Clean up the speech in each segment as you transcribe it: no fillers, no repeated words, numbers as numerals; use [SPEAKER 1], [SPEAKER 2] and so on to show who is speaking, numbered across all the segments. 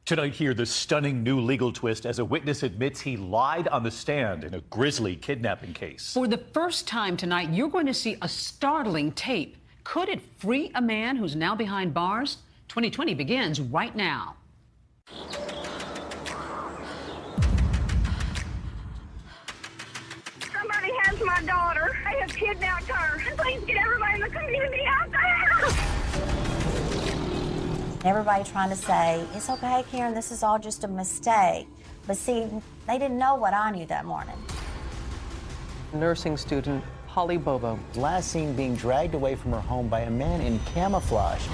[SPEAKER 1] Tonight, hear the stunning new legal twist as a witness admits he lied on the stand in a grisly kidnapping case.
[SPEAKER 2] For the first time tonight, you're going to see a startling tape. Could it free a man who's now behind bars? 2020 begins right now.
[SPEAKER 3] Somebody has my daughter. They have kidnapped her. Please get everybody in the community out there.
[SPEAKER 4] Everybody trying to say, it's okay, Karen, this is all just a mistake. But see, they didn't know what I knew that morning.
[SPEAKER 5] Nursing student Holly Bobo.
[SPEAKER 6] Last seen being dragged away from her home by a man in camouflage.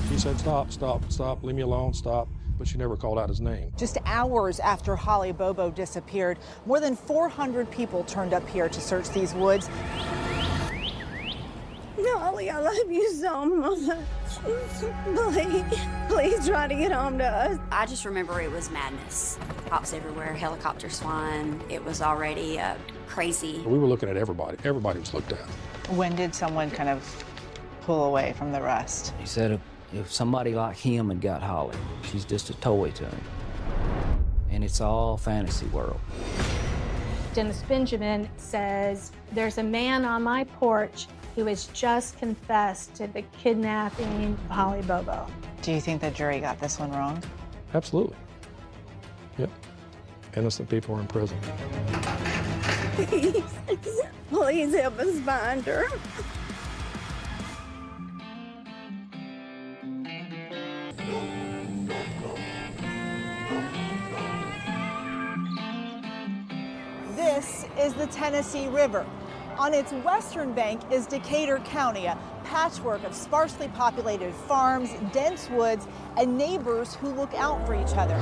[SPEAKER 7] She said, stop, stop, stop, leave me alone, stop. But she never called out his name.
[SPEAKER 8] Just hours after Holly Bobo disappeared, more than 400 people turned up here to search these woods.
[SPEAKER 3] Holly, I love you so much. Please try to get home to us.
[SPEAKER 9] I just remember it was madness. Cops everywhere, helicopters flying. It was already crazy.
[SPEAKER 7] We were looking at everybody. Everybody was looked at.
[SPEAKER 8] When did someone kind of pull away from the rest?
[SPEAKER 5] He said if somebody like him had got Holly, she's just a toy to him. And it's all fantasy world.
[SPEAKER 10] Dennis Benjamin says, there's a man on my porch who has just confessed to the kidnapping of Holly Bobo.
[SPEAKER 8] Do you think the jury got this one wrong?
[SPEAKER 7] Absolutely. Yep. Innocent people are in prison.
[SPEAKER 3] Please, please help us find her.
[SPEAKER 8] This is the Tennessee River. On its western bank is Decatur County, a patchwork of sparsely populated farms, dense woods, and neighbors who look out for each other.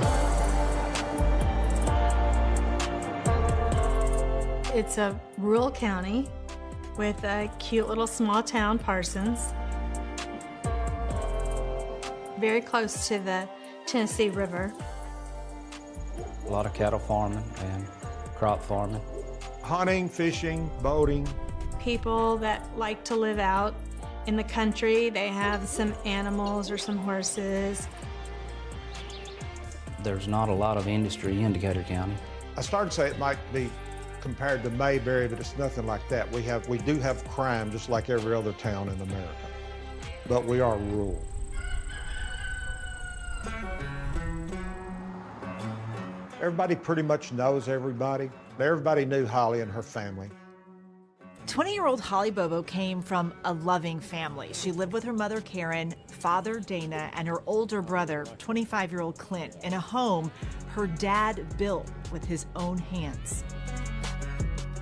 [SPEAKER 10] It's a rural county with a cute little small town, Parsons. Very close to the Tennessee River.
[SPEAKER 5] A lot of cattle farming and crop farming.
[SPEAKER 11] Hunting, fishing, boating.
[SPEAKER 10] People that like to live out in the country, they have some animals or some horses.
[SPEAKER 5] There's not a lot of industry in Decatur County.
[SPEAKER 11] I started to say it might be compared to Mayberry, but it's nothing like that. We do have crime just like every other town in America, but we are rural. Everybody pretty much knows everybody. Everybody knew Holly and her family.
[SPEAKER 8] 20-year-old Holly Bobo came from a loving family. She lived with her mother, Karen, father, Dana, and her older brother, 25-year-old Clint, in a home her dad built with his own hands.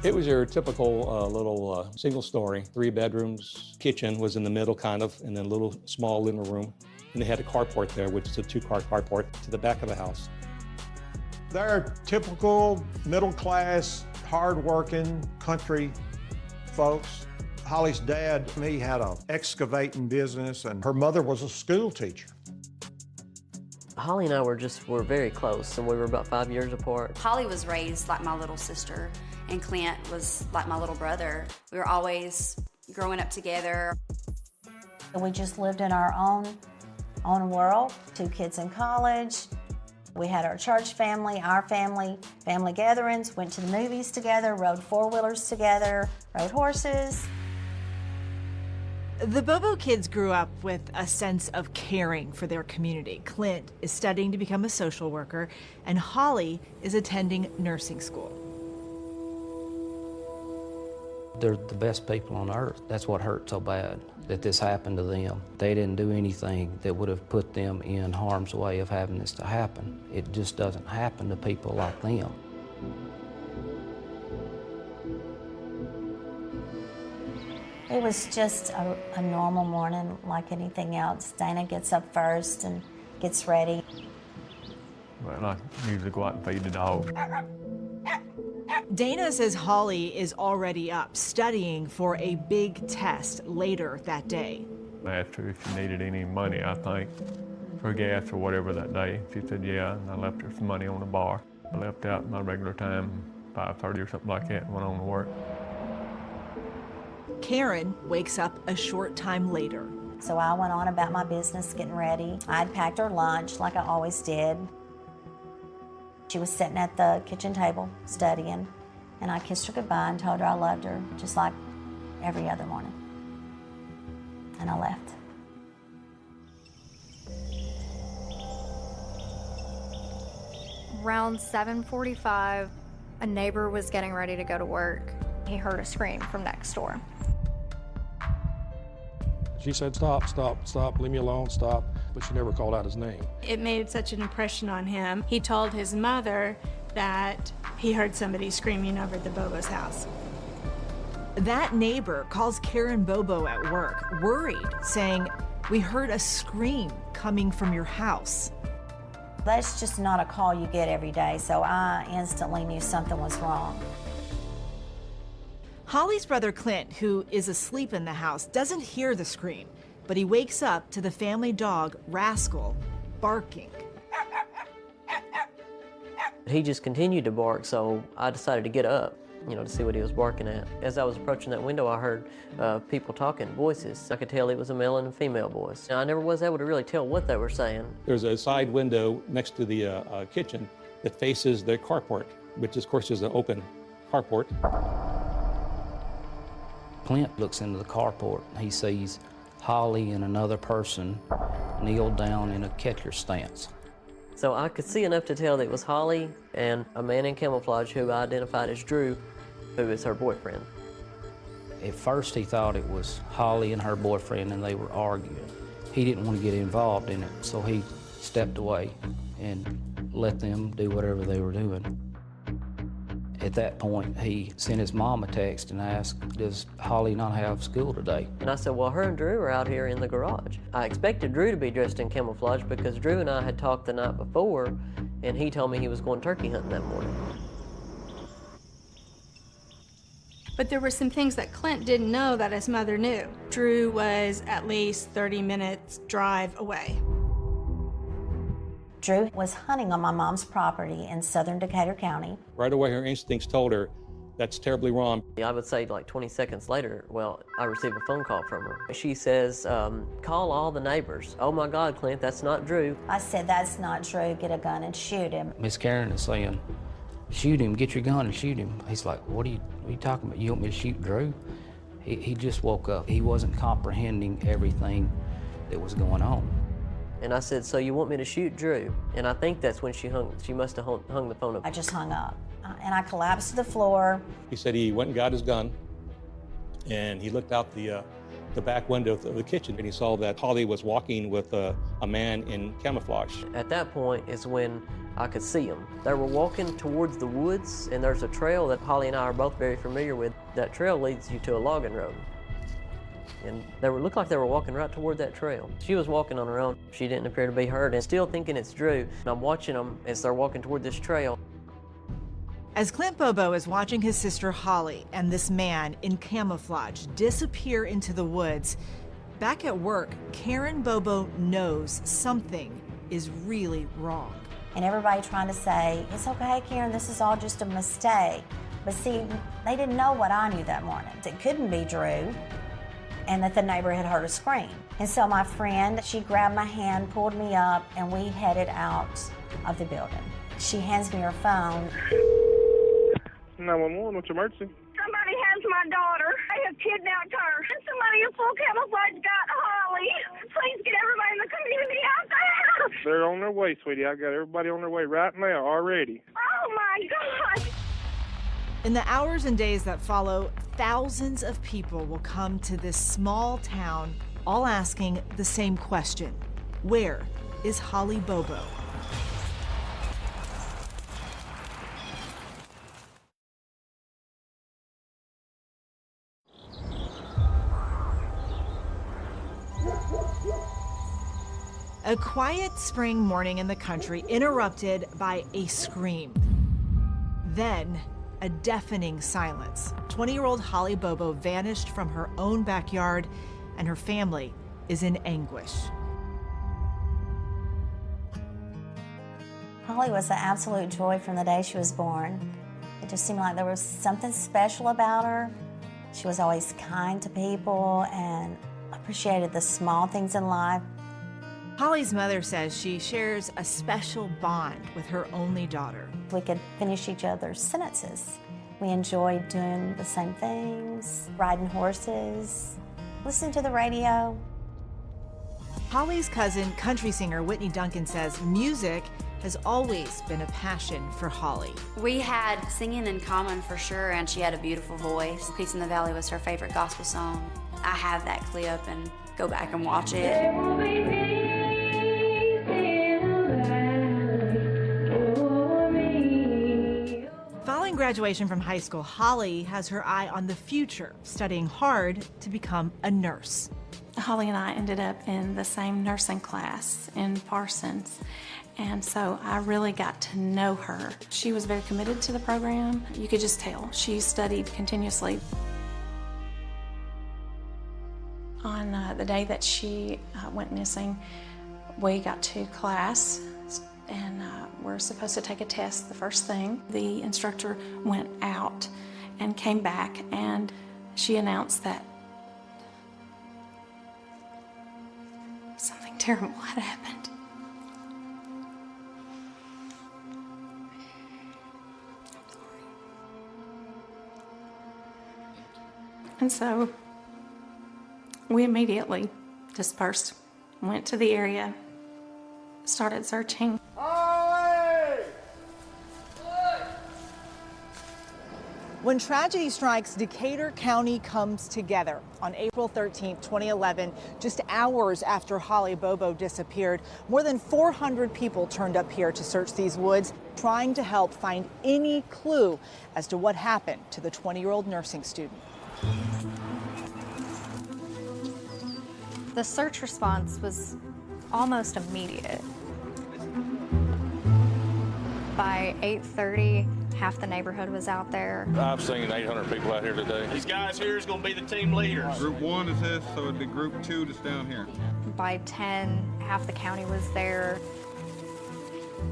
[SPEAKER 12] It was your typical little single story, 3 bedrooms, kitchen was in the middle kind of, and then a little small living room. And they had a carport there, which is a 2-car carport to the back of the house.
[SPEAKER 11] They're typical middle-class, hard-working country folks. Holly's dad, he had an excavating business, and her mother was a school teacher.
[SPEAKER 13] Holly and I were very close, and we were about 5 years apart.
[SPEAKER 9] Holly was raised like my little sister, and Clint was like my little brother. We were always growing up together.
[SPEAKER 4] We just lived in our own world, 2 kids in college. We had our church family, our family gatherings, went to the movies together, rode 4-wheelers together, rode horses.
[SPEAKER 8] The Bobo kids grew up with a sense of caring for their community. Clint is studying to become a social worker, and Holly is attending nursing school.
[SPEAKER 5] They're the best people on earth. That's what hurt so bad, that this happened to them. They didn't do anything that would have put them in harm's way of having this to happen. It just doesn't happen to people like them.
[SPEAKER 4] It was just a normal morning like anything else. Dana gets up first and gets ready.
[SPEAKER 14] Well, I usually go out and feed the dogs.
[SPEAKER 8] Dana says Holly is already up, studying for a big test later that day.
[SPEAKER 14] I asked her if she needed any money, I think, for gas or whatever that day. She said, yeah, and I left her some money on the bar. I left out my regular time, 5:30 or something like that, and went on to work.
[SPEAKER 8] Karen wakes up a short time later.
[SPEAKER 4] So I went on about my business, getting ready. I'd packed her lunch like I always did. She was sitting at the kitchen table studying, and I kissed her goodbye and told her I loved her, just like every other morning. And I left.
[SPEAKER 15] Around 7:45, a neighbor was getting ready to go to work. He heard a scream from next door.
[SPEAKER 7] She said, stop, stop, stop, leave me alone, stop, but she never called out his name.
[SPEAKER 10] It made such an impression on him. He told his mother that he heard somebody screaming over at the Bobo's house.
[SPEAKER 8] That neighbor calls Karen Bobo at work, worried, saying, "We heard a scream coming from your house."
[SPEAKER 4] That's just not a call you get every day, so I instantly knew something was wrong.
[SPEAKER 8] Holly's brother Clint, who is asleep in the house, doesn't hear the scream, but he wakes up to the family dog, Rascal, barking.
[SPEAKER 13] He just continued to bark, so I decided to get up, to see what he was barking at. As I was approaching that window, I heard people talking, voices. I could tell it was a male and a female voice. I never was able to really tell what they were saying.
[SPEAKER 12] There's a side window next to the kitchen that faces the carport, which of course is an open carport.
[SPEAKER 5] Clint looks into the carport. He sees Holly and another person kneel down in a catcher stance.
[SPEAKER 13] So I could see enough to tell that it was Holly and a man in camouflage who I identified as Drew, who is her boyfriend.
[SPEAKER 5] At first he thought it was Holly and her boyfriend and they were arguing. He didn't want to get involved in it, so he stepped away and let them do whatever they were doing. At that point, he sent his mom a text and asked, "Does Holly not have school today?"
[SPEAKER 13] And I said, well, her and Drew are out here in the garage. I expected Drew to be dressed in camouflage because Drew and I had talked the night before, and he told me he was going turkey hunting that morning.
[SPEAKER 10] But there were some things that Clint didn't know that his mother knew. Drew was at least 30 minutes drive away.
[SPEAKER 4] Drew was hunting on my mom's property in southern Decatur County.
[SPEAKER 12] Right away, her instincts told her that's terribly wrong.
[SPEAKER 13] I would say like 20 seconds later, I received a phone call from her. She says, call all the neighbors. Oh my God, Clint, that's not Drew.
[SPEAKER 4] I said, that's not Drew, get a gun and shoot him.
[SPEAKER 5] Miss Karen is saying, shoot him, get your gun and shoot him. He's like, what are you talking about? You want me to shoot Drew? He just woke up. He wasn't comprehending everything that was going on.
[SPEAKER 13] And I said, so you want me to shoot Drew? And I think that's when she must have hung the phone up.
[SPEAKER 4] I just hung up, and I collapsed to the floor.
[SPEAKER 12] He said he went and got his gun, and he looked out the back window of the kitchen, and he saw that Holly was walking with a man in camouflage.
[SPEAKER 13] At that point is when I could see them. They were walking towards the woods, and there's a trail that Holly and I are both very familiar with. That trail leads you to a logging road. And they looked like they were walking right toward that trail. She was walking on her own. She didn't appear to be hurt, and still thinking it's Drew. And I'm watching them as they're walking toward this trail.
[SPEAKER 8] As Clint Bobo is watching his sister Holly and this man in camouflage disappear into the woods, back at work, Karen Bobo knows something is really wrong.
[SPEAKER 4] And everybody trying to say, it's okay, Karen, this is all just a mistake. But see, they didn't know what I knew that morning. It couldn't be Drew, and that the neighbor had heard a scream. And so my friend, she grabbed my hand, pulled me up, and we headed out of the building. She hands me her phone.
[SPEAKER 16] 911, what's your emergency?
[SPEAKER 3] Somebody has my daughter. They have kidnapped her. And somebody in full camouflage got Holly. Please get everybody in the community out there.
[SPEAKER 16] They're on their way, sweetie. I got everybody on their way right now already.
[SPEAKER 3] Oh my God.
[SPEAKER 8] In the hours and days that follow, thousands of people will come to this small town, all asking the same question. Where is Holly Bobo? A quiet spring morning in the country interrupted by a scream. Then, a deafening silence. 20-year-old Holly Bobo vanished from her own backyard, and her family is in anguish.
[SPEAKER 4] Holly was an absolute joy from the day she was born. It just seemed like there was something special about her. She was always kind to people and appreciated the small things in life.
[SPEAKER 8] Holly's mother says she shares a special bond with her only daughter.
[SPEAKER 4] We could finish each other's sentences. We enjoyed doing the same things, riding horses, listening to the radio.
[SPEAKER 8] Holly's cousin, country singer Whitney Duncan, says music has always been a passion for Holly.
[SPEAKER 9] We had singing in common for sure, and she had a beautiful voice. Peace in the Valley was her favorite gospel song. I have that clip and go back and watch it.
[SPEAKER 8] Following graduation from high school, Holly has her eye on the future, studying hard to become a nurse.
[SPEAKER 17] Holly and I ended up in the same nursing class in Parsons, and so I really got to know her. She was very committed to the program. You could just tell. She studied continuously. On the day that she went missing, we got to class and we're supposed to take a test the first thing. The instructor went out and came back, and she announced that something terrible had happened. And so we immediately dispersed, went to the area, started searching.
[SPEAKER 8] When tragedy strikes, Decatur County comes together. On April 13, 2011, just hours after Holly Bobo disappeared, more than 400 people turned up here to search these woods, trying to help find any clue as to what happened to the 20-year-old nursing student.
[SPEAKER 15] The search response was almost immediate. By 8:30, half the neighborhood was out there.
[SPEAKER 18] I've seen 800 people out here today. These guys here is going to be the team leaders.
[SPEAKER 19] Group 1 is this, so it'd be Group 2 that's down here.
[SPEAKER 15] By 10, half the county was there.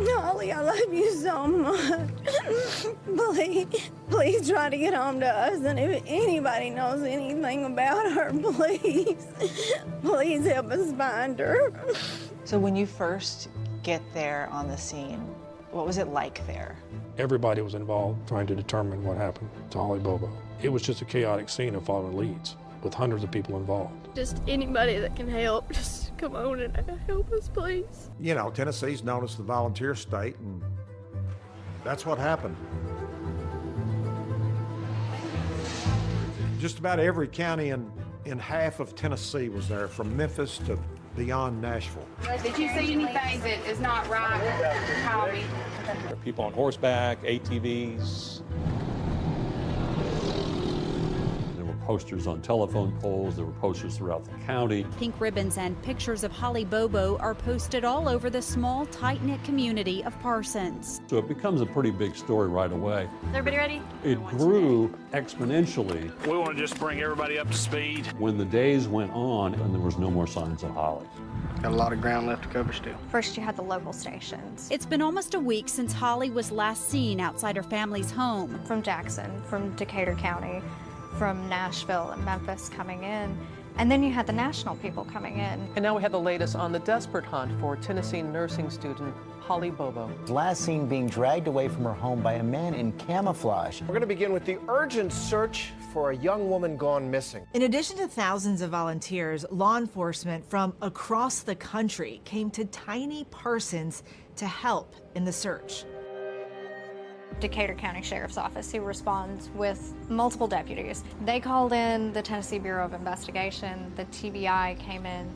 [SPEAKER 3] Holly, I love you so much. Please try to get home to us. And if anybody knows anything about her, please help us find her.
[SPEAKER 8] So when you first get there on the scene, what was it like there?
[SPEAKER 7] Everybody was involved trying to determine what happened to Holly Bobo. It was just a chaotic scene of following leads with hundreds of people involved.
[SPEAKER 20] Just anybody that can help, just come on and help us, please.
[SPEAKER 11] You know, Tennessee's known as the volunteer state, and that's what happened. Just about every county in half of Tennessee was there, from Memphis to beyond Nashville.
[SPEAKER 21] Did you see anything that is not right? Call me.
[SPEAKER 12] There are people on horseback, ATVs.
[SPEAKER 22] There were posters on telephone poles. There were posters throughout the county.
[SPEAKER 23] Pink ribbons and pictures of Holly Bobo are posted all over the small, tight-knit community of Parsons.
[SPEAKER 22] So it becomes a pretty big story right away.
[SPEAKER 20] Is everybody ready?
[SPEAKER 22] It grew exponentially.
[SPEAKER 18] We want to just bring everybody up to speed.
[SPEAKER 22] When the days went on and there was no more signs of Holly.
[SPEAKER 21] Got a lot of ground left to cover still.
[SPEAKER 15] First, you had the local stations.
[SPEAKER 23] It's been almost a week since Holly was last seen outside her family's home.
[SPEAKER 15] From Jackson, from Decatur County, from Nashville and Memphis coming in. And then you had the national people coming in.
[SPEAKER 24] And now we have the latest on the desperate hunt for Tennessee nursing student Holly Bobo.
[SPEAKER 6] Last seen being dragged away from her home by a man in camouflage.
[SPEAKER 25] We're going to begin with the urgent search for a young woman gone missing.
[SPEAKER 8] In addition to thousands of volunteers, law enforcement from across the country came to tiny Parsons to help in the search.
[SPEAKER 15] Decatur County Sheriff's Office, who responds with multiple deputies. They called in the Tennessee Bureau of Investigation. The TBI came in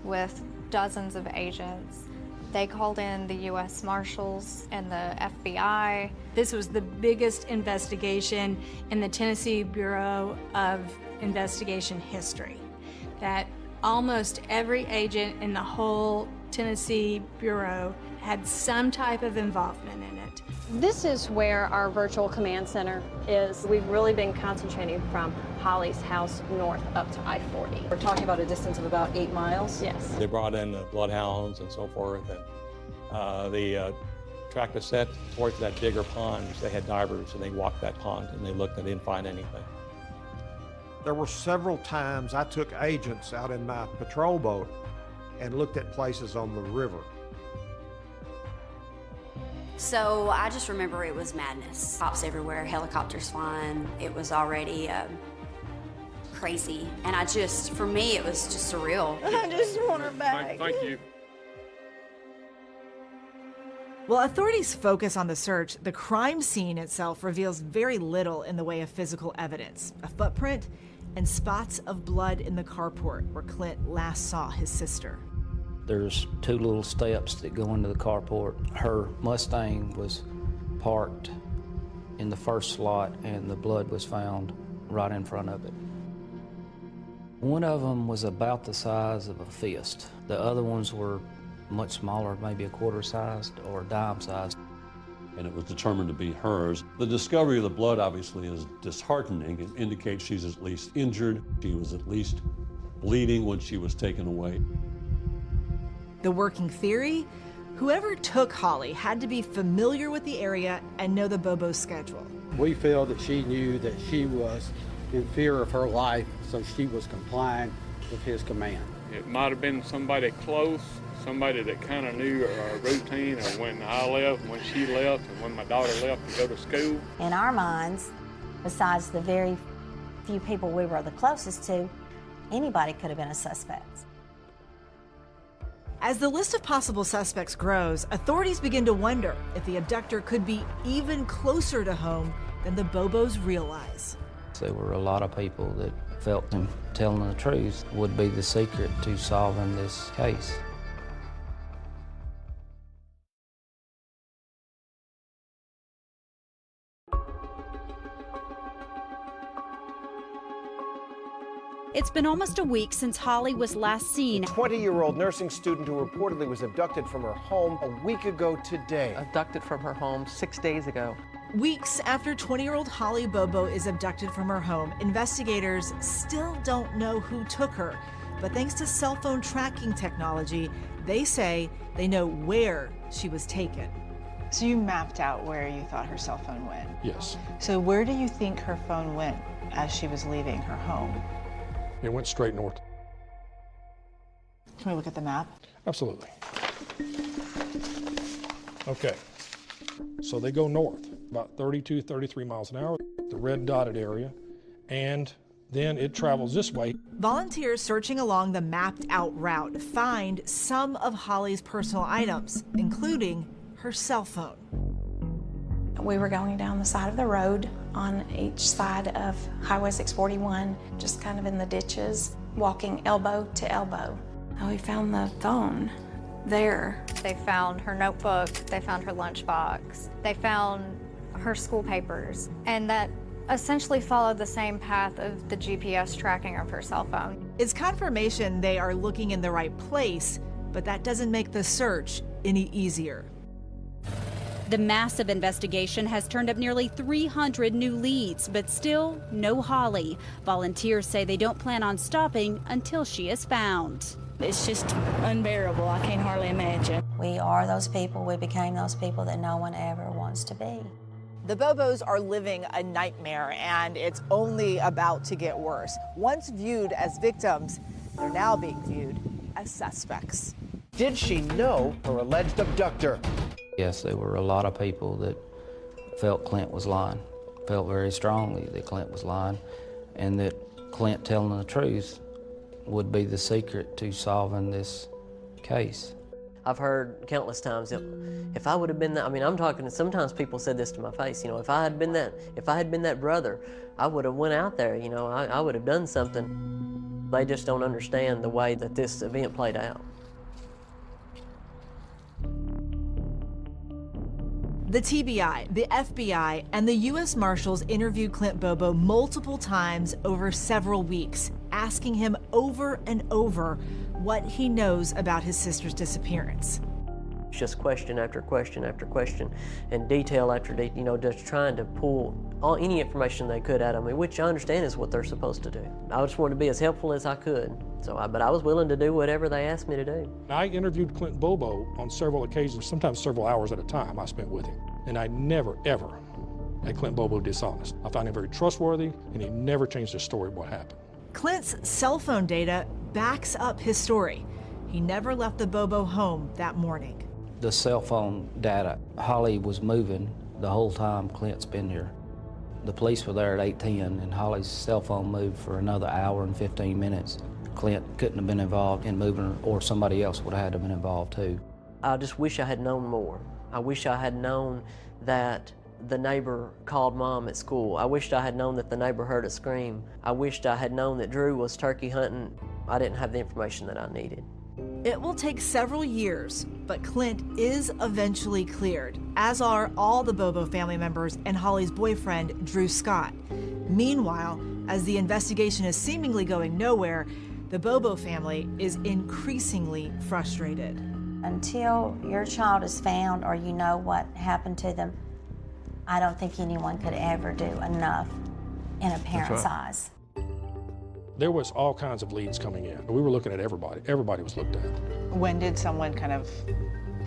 [SPEAKER 15] with dozens of agents. They called in the U.S. Marshals and the FBI.
[SPEAKER 26] This was the biggest investigation in the Tennessee Bureau of Investigation history. That almost every agent in the whole Tennessee Bureau had some type of involvement in it.
[SPEAKER 27] This is where our virtual command center is. We've really been concentrating from Holly's house north up to I-40.
[SPEAKER 28] We're talking about a distance of about 8 miles?
[SPEAKER 27] Yes.
[SPEAKER 12] They brought in bloodhounds and so forth, and they tracked a set towards that bigger pond. They had divers, and they walked that pond, and they looked and didn't find anything.
[SPEAKER 11] There were several times I took agents out in my patrol boat and looked at places on the river.
[SPEAKER 9] So I just remember it was madness. Cops everywhere, helicopters flying. It was already crazy. And for me, it was just surreal.
[SPEAKER 3] I just want her back.
[SPEAKER 18] Thank you.
[SPEAKER 8] While authorities focus on the search, the crime scene itself reveals very little in the way of physical evidence. A footprint and spots of blood in the carport where Clint last saw his sister.
[SPEAKER 1] There's two little steps that go into the carport. Her Mustang was parked in the first slot and the blood was found right in front of it. One of them was about the size of a fist. The other ones were much smaller, maybe a quarter sized or dime sized.
[SPEAKER 22] And it was determined to be hers. The discovery of the blood obviously is disheartening. It indicates she's at least injured. She was at least bleeding when she was taken away.
[SPEAKER 8] The working theory? Whoever took Holly had to be familiar with the area and know the Bobo's schedule.
[SPEAKER 2] We feel that she knew that she was in fear of her life, so she was complying with his command.
[SPEAKER 18] It might have been somebody close, somebody that kind of knew our routine, or when I left, when she left, and when my daughter left to go to school.
[SPEAKER 4] In our minds, besides the very few people we were the closest to, anybody could have been a suspect.
[SPEAKER 8] As the list of possible suspects grows, authorities begin to wonder if the abductor could be even closer to home than the Bobos realize.
[SPEAKER 1] There were a lot of people that felt him telling the truth would be the secret to solving this case.
[SPEAKER 23] It's been almost a week since Holly was last seen.
[SPEAKER 25] 20-year-old nursing student who reportedly was abducted from her home a week ago today.
[SPEAKER 24] Abducted from her home 6 days ago.
[SPEAKER 8] Weeks after 20-year-old Holly Bobo is abducted from her home, investigators still don't know who took her. But thanks to cell phone tracking technology, they say they know where she was taken.
[SPEAKER 5] So you mapped out where you thought her cell phone went?
[SPEAKER 7] Yes.
[SPEAKER 5] So where do you think her phone went as she was leaving her home?
[SPEAKER 7] It went straight north.
[SPEAKER 5] Can we look at the map?
[SPEAKER 7] Absolutely. Okay. So they go north, about 32, 33 miles an hour, the red dotted area, and then it travels this way.
[SPEAKER 8] Volunteers searching along the mapped out route find some of Holly's personal items, including her cell phone.
[SPEAKER 17] We were going down the side of the road on each side of Highway 641, just kind of in the ditches, walking elbow to elbow. We found the phone there.
[SPEAKER 15] They found her notebook, they found her lunchbox, they found her school papers, and that essentially followed the same path of the GPS tracking of her cell phone.
[SPEAKER 8] It's confirmation they are looking in the right place, but that doesn't make the search any easier.
[SPEAKER 23] The massive investigation has turned up nearly 300 new leads, but still no Holly. Volunteers say they don't plan on stopping until she is found.
[SPEAKER 4] It's just unbearable. I can't hardly imagine. We are those people. We became those people that no one ever wants to be.
[SPEAKER 8] The Bobos are living a nightmare, and it's only about to get worse. Once viewed as victims, they're now being viewed as suspects.
[SPEAKER 25] Did she know her alleged abductor?
[SPEAKER 1] Yes, there were a lot of people that felt Clint was lying, felt very strongly that Clint was lying, and that Clint telling the truth would be the secret to solving this case.
[SPEAKER 10] I've heard countless times that if I would have been that, I mean, I'm talking, sometimes people said this to my face, you know, if I had been that brother, I would have went out there, you know, I would have done something. They just don't understand the way that this event played out.
[SPEAKER 8] The TBI, the FBI, and the U.S. Marshals interviewed Clint Bobo multiple times over several weeks, asking him over and over what he knows about his sister's disappearance.
[SPEAKER 10] Just question after question after question, and detail after detail, you know, just trying to pull any information they could out of me, which I understand is what they're supposed to do. I just wanted to be as helpful as I could, but I was willing to do whatever they asked me to do.
[SPEAKER 7] I interviewed Clint Bobo on several occasions, sometimes several hours at a time I spent with him, and I never, ever had Clint Bobo dishonest. I found him very trustworthy, and he never changed his story of what happened.
[SPEAKER 8] Clint's cell phone data backs up his story. he never left the Bobo home that morning.
[SPEAKER 1] The cell phone data, Holly was moving the whole time Clint's been here. The police were there at 8:10, and Holly's cell phone moved for another hour and 15 minutes. Clint couldn't have been involved in moving, or somebody else would have had to have been involved too.
[SPEAKER 10] I just wish I had known more. I wish I had known that the neighbor called Mom at school. I wished I had known that the neighbor heard a scream. I wished I had known that Drew was turkey hunting. I didn't have the information that I needed.
[SPEAKER 8] It will take several years, but Clint is eventually cleared, as are all the Bobo family members and Holly's boyfriend, Drew Scott. Meanwhile, as the investigation is seemingly going nowhere, the Bobo family is increasingly frustrated.
[SPEAKER 4] Until your child is found or you know what happened to them, I don't think anyone could ever do enough in a parent's eyes.
[SPEAKER 7] There was all kinds of leads coming in. We were looking at everybody. Everybody was looked at.
[SPEAKER 5] When did someone kind of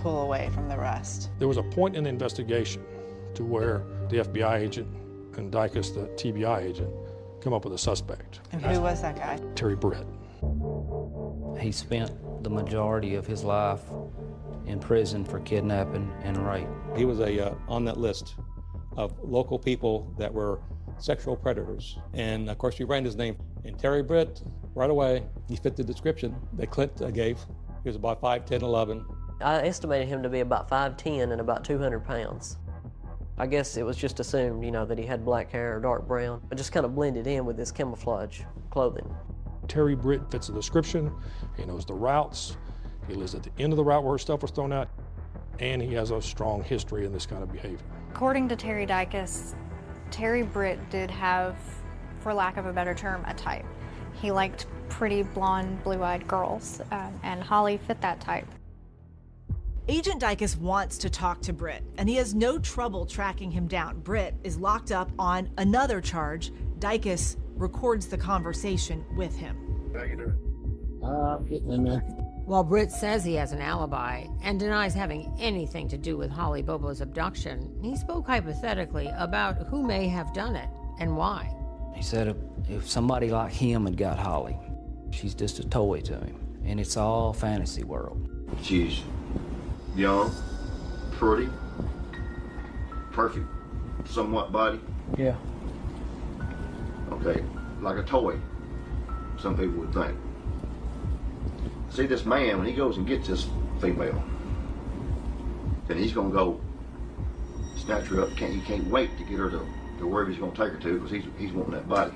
[SPEAKER 5] pull away from the rest?
[SPEAKER 7] There was a point in the investigation to where the FBI agent and Dykus, the TBI agent, come up with a suspect.
[SPEAKER 5] And who was that guy?
[SPEAKER 7] Terry Britt.
[SPEAKER 1] He spent the majority of his life in prison for kidnapping and rape.
[SPEAKER 12] He was on that list of local people that were sexual predators. And of course, we ran his name. And Terry Britt, right away, he fit the description that Clint gave. He was about 5'10", 11.
[SPEAKER 10] I estimated him to be about 5'10" and about 200 pounds. I guess it was just assumed, that he had black hair or dark brown. It just kind of blended in with his camouflage clothing.
[SPEAKER 7] Terry Britt fits the description. He knows the routes. He lives at the end of the route where stuff was thrown out. And he has a strong history in this kind of behavior.
[SPEAKER 15] According to Terry Dykus, Terry Britt did have, for lack of a better term, a type. He liked pretty blonde, blue-eyed girls, and Holly fit that type.
[SPEAKER 8] Agent Dykus wants to talk to Britt, and he has no trouble tracking him down. Britt is locked up on another charge. Dykus records the conversation with him.
[SPEAKER 6] How you doing?
[SPEAKER 13] Getting in there. While Britt says he has an alibi and denies having anything to do with Holly Bobo's abduction, he spoke hypothetically about who may have done it and why.
[SPEAKER 1] He said if somebody like him had got Holly, she's just a toy to him, and it's all fantasy world.
[SPEAKER 6] She's young, pretty, perfect, somewhat body.
[SPEAKER 1] Yeah.
[SPEAKER 6] Okay, like a toy, some people would think. See, this man, when he goes and gets this female, then he's gonna go snatch her up. He can't wait to get her to wherever he's gonna take her to, because he's wanting that body.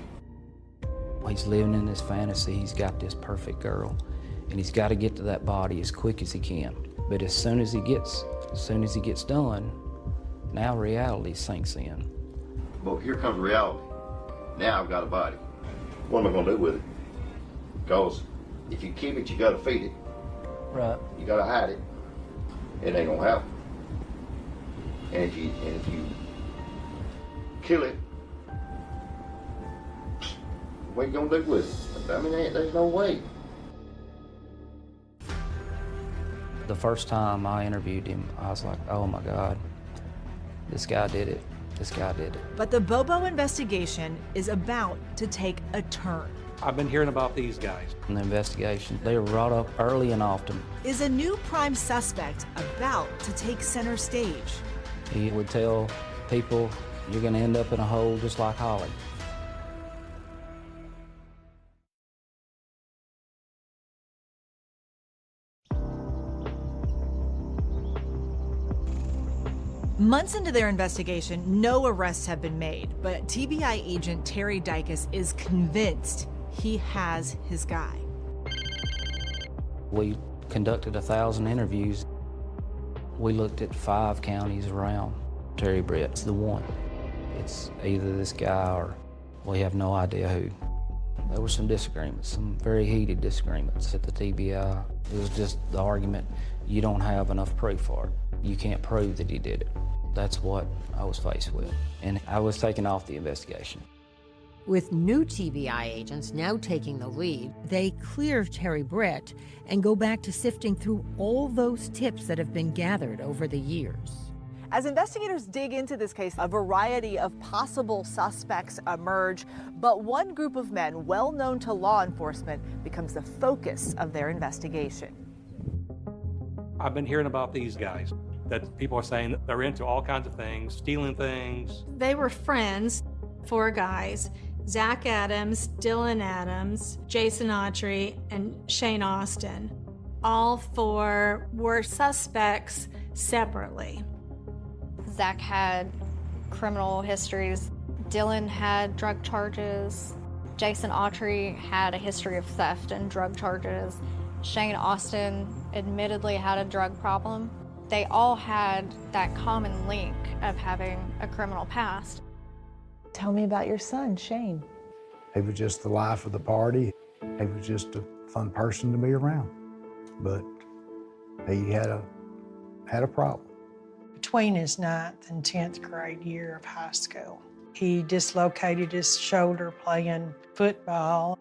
[SPEAKER 1] He's living in this fantasy. He's got this perfect girl, and he's got to get to that body as quick as he can. But as soon as he gets done, now reality sinks in.
[SPEAKER 6] But here comes reality. Now I've got a body. What am I gonna do with it? Because if you keep it, you gotta feed it.
[SPEAKER 10] Right.
[SPEAKER 6] You gotta hide it. It ain't gonna happen. And if you kill it, what you gonna do with it? I mean, there's no way.
[SPEAKER 1] The first time I interviewed him, I was like, oh my God, this guy did it. This guy did it.
[SPEAKER 8] But the Bobo investigation is about to take a turn.
[SPEAKER 12] I've been hearing about these guys.
[SPEAKER 1] In the investigation, they were brought up early and often.
[SPEAKER 8] Is a new prime suspect about to take center stage?
[SPEAKER 1] He would tell people, you're gonna end up in a hole just like Holly.
[SPEAKER 8] Months into their investigation, no arrests have been made, but TBI agent Terry Dykus is convinced he has his guy.
[SPEAKER 1] We conducted 1,000 interviews. We looked at 5 counties around. Terry Britt's the one. It's either this guy or we have no idea who. There were some disagreements, some very heated disagreements at the TBI. It was just the argument, you don't have enough proof for it. You can't prove that he did it. That's what I was faced with, and I was taken off the investigation.
[SPEAKER 13] With new TBI agents now taking the lead, they clear Terry Britt and go back to sifting through all those tips that have been gathered over the years.
[SPEAKER 8] As investigators dig into this case, a variety of possible suspects emerge, but one group of men well known to law enforcement becomes the focus of their investigation.
[SPEAKER 12] I've been hearing about these guys, that people are saying that they're into all kinds of things, stealing things.
[SPEAKER 14] They were friends, 4 guys, Zach Adams, Dylan Adams, Jason Autry, and Shane Austin. All 4 were suspects separately.
[SPEAKER 15] Zach had criminal histories. Dylan had drug charges. Jason Autry had a history of theft and drug charges. Shane Austin admittedly had a drug problem. They all had that common link of having a criminal past.
[SPEAKER 16] Tell me about your son, Shane.
[SPEAKER 19] He was just the life of the party. He was just a fun person to be around. But he had a problem.
[SPEAKER 20] Between his 9th and 10th grade year of high school, he dislocated his shoulder playing football.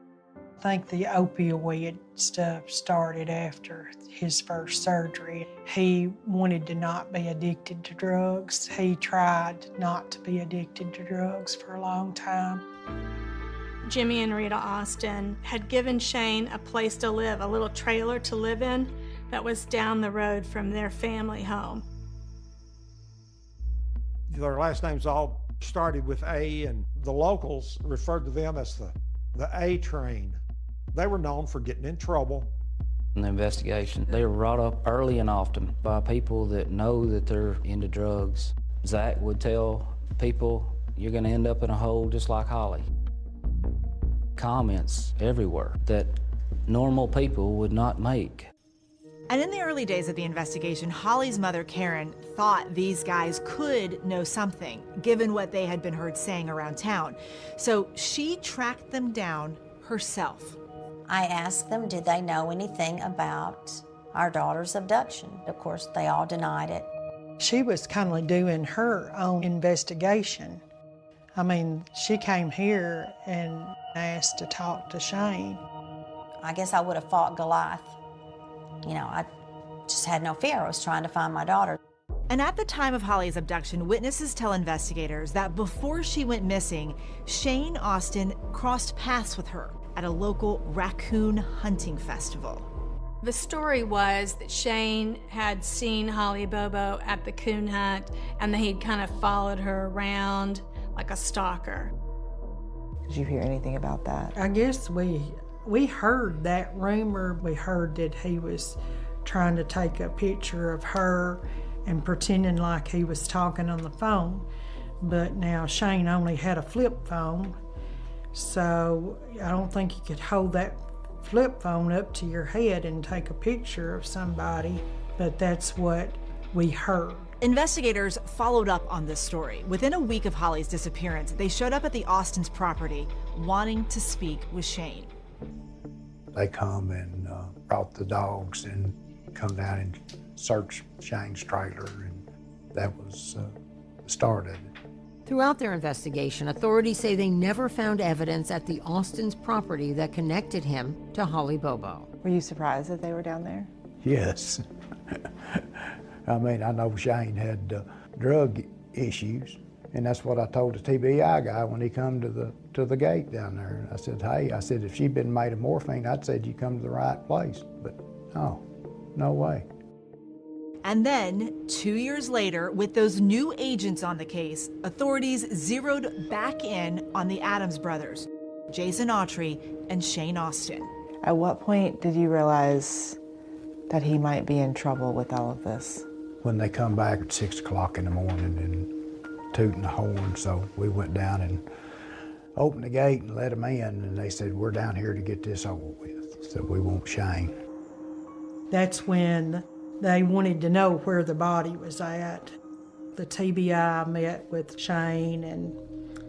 [SPEAKER 20] I think the opioid stuff started after his first surgery. He wanted to not be addicted to drugs. He tried not to be addicted to drugs for a long time.
[SPEAKER 14] Jimmy and Rita Austin had given Shane a place to live, a little trailer to live in that was down the road from their family home.
[SPEAKER 11] Their last names all started with A, and the locals referred to them as the A train. They were known for getting in trouble.
[SPEAKER 1] In the investigation, they were brought up early and often by people that know that they're into drugs. Zach would tell people, you're gonna end up in a hole just like Holly. Comments everywhere that normal people would not make.
[SPEAKER 8] And in the early days of the investigation, Holly's mother, Karen, thought these guys could know something, given what they had been heard saying around town. So she tracked them down herself.
[SPEAKER 4] I asked them, did they know anything about our daughter's abduction? Of course, they all denied it.
[SPEAKER 20] She was kind of doing her own investigation. I mean, she came here and asked to talk to Shane.
[SPEAKER 4] I guess I would have fought Goliath. You know, I just had no fear. I was trying to find my daughter.
[SPEAKER 8] And at the time of Holly's abduction, witnesses tell investigators that before she went missing, Shane Austin crossed paths with her at a local raccoon hunting festival.
[SPEAKER 14] The story was that Shane had seen Holly Bobo at the coon hunt and that he'd kind of followed her around like a stalker.
[SPEAKER 16] Did you hear anything about that?
[SPEAKER 20] I guess we heard that rumor. We heard that he was trying to take a picture of her and pretending like he was talking on the phone. But now Shane only had a flip phone, so I don't think you could hold that flip phone up to your head and take a picture of somebody, but that's what we heard.
[SPEAKER 8] Investigators followed up on this story. Within a week of Holly's disappearance, they showed up at the Austins' property wanting to speak with Shane.
[SPEAKER 19] They come and brought the dogs and come down and search Shane's trailer, and that was the start of it.
[SPEAKER 13] Throughout their investigation, authorities say they never found evidence at the Austins' property that connected him to Holly Bobo.
[SPEAKER 16] Were you surprised that they were down there?
[SPEAKER 19] Yes. I mean, I know Shane had drug issues, and that's what I told the TBI guy when he come to the gate down there. I said, hey, I said, if she'd been made of morphine, I'd said you come to the right place, but no way.
[SPEAKER 8] And then, 2 years later, with those new agents on the case, authorities zeroed back in on the Adams brothers, Jason Autry and Shane Austin.
[SPEAKER 16] At what point did you realize that he might be in trouble with all of this?
[SPEAKER 19] When they come back at 6 o'clock in the morning and tooting the horn, so we went down and opened the gate and let them in, and they said, we're down here to get this over with, so we want Shane.
[SPEAKER 20] That's when they wanted to know where the body was at. The TBI met with Shane and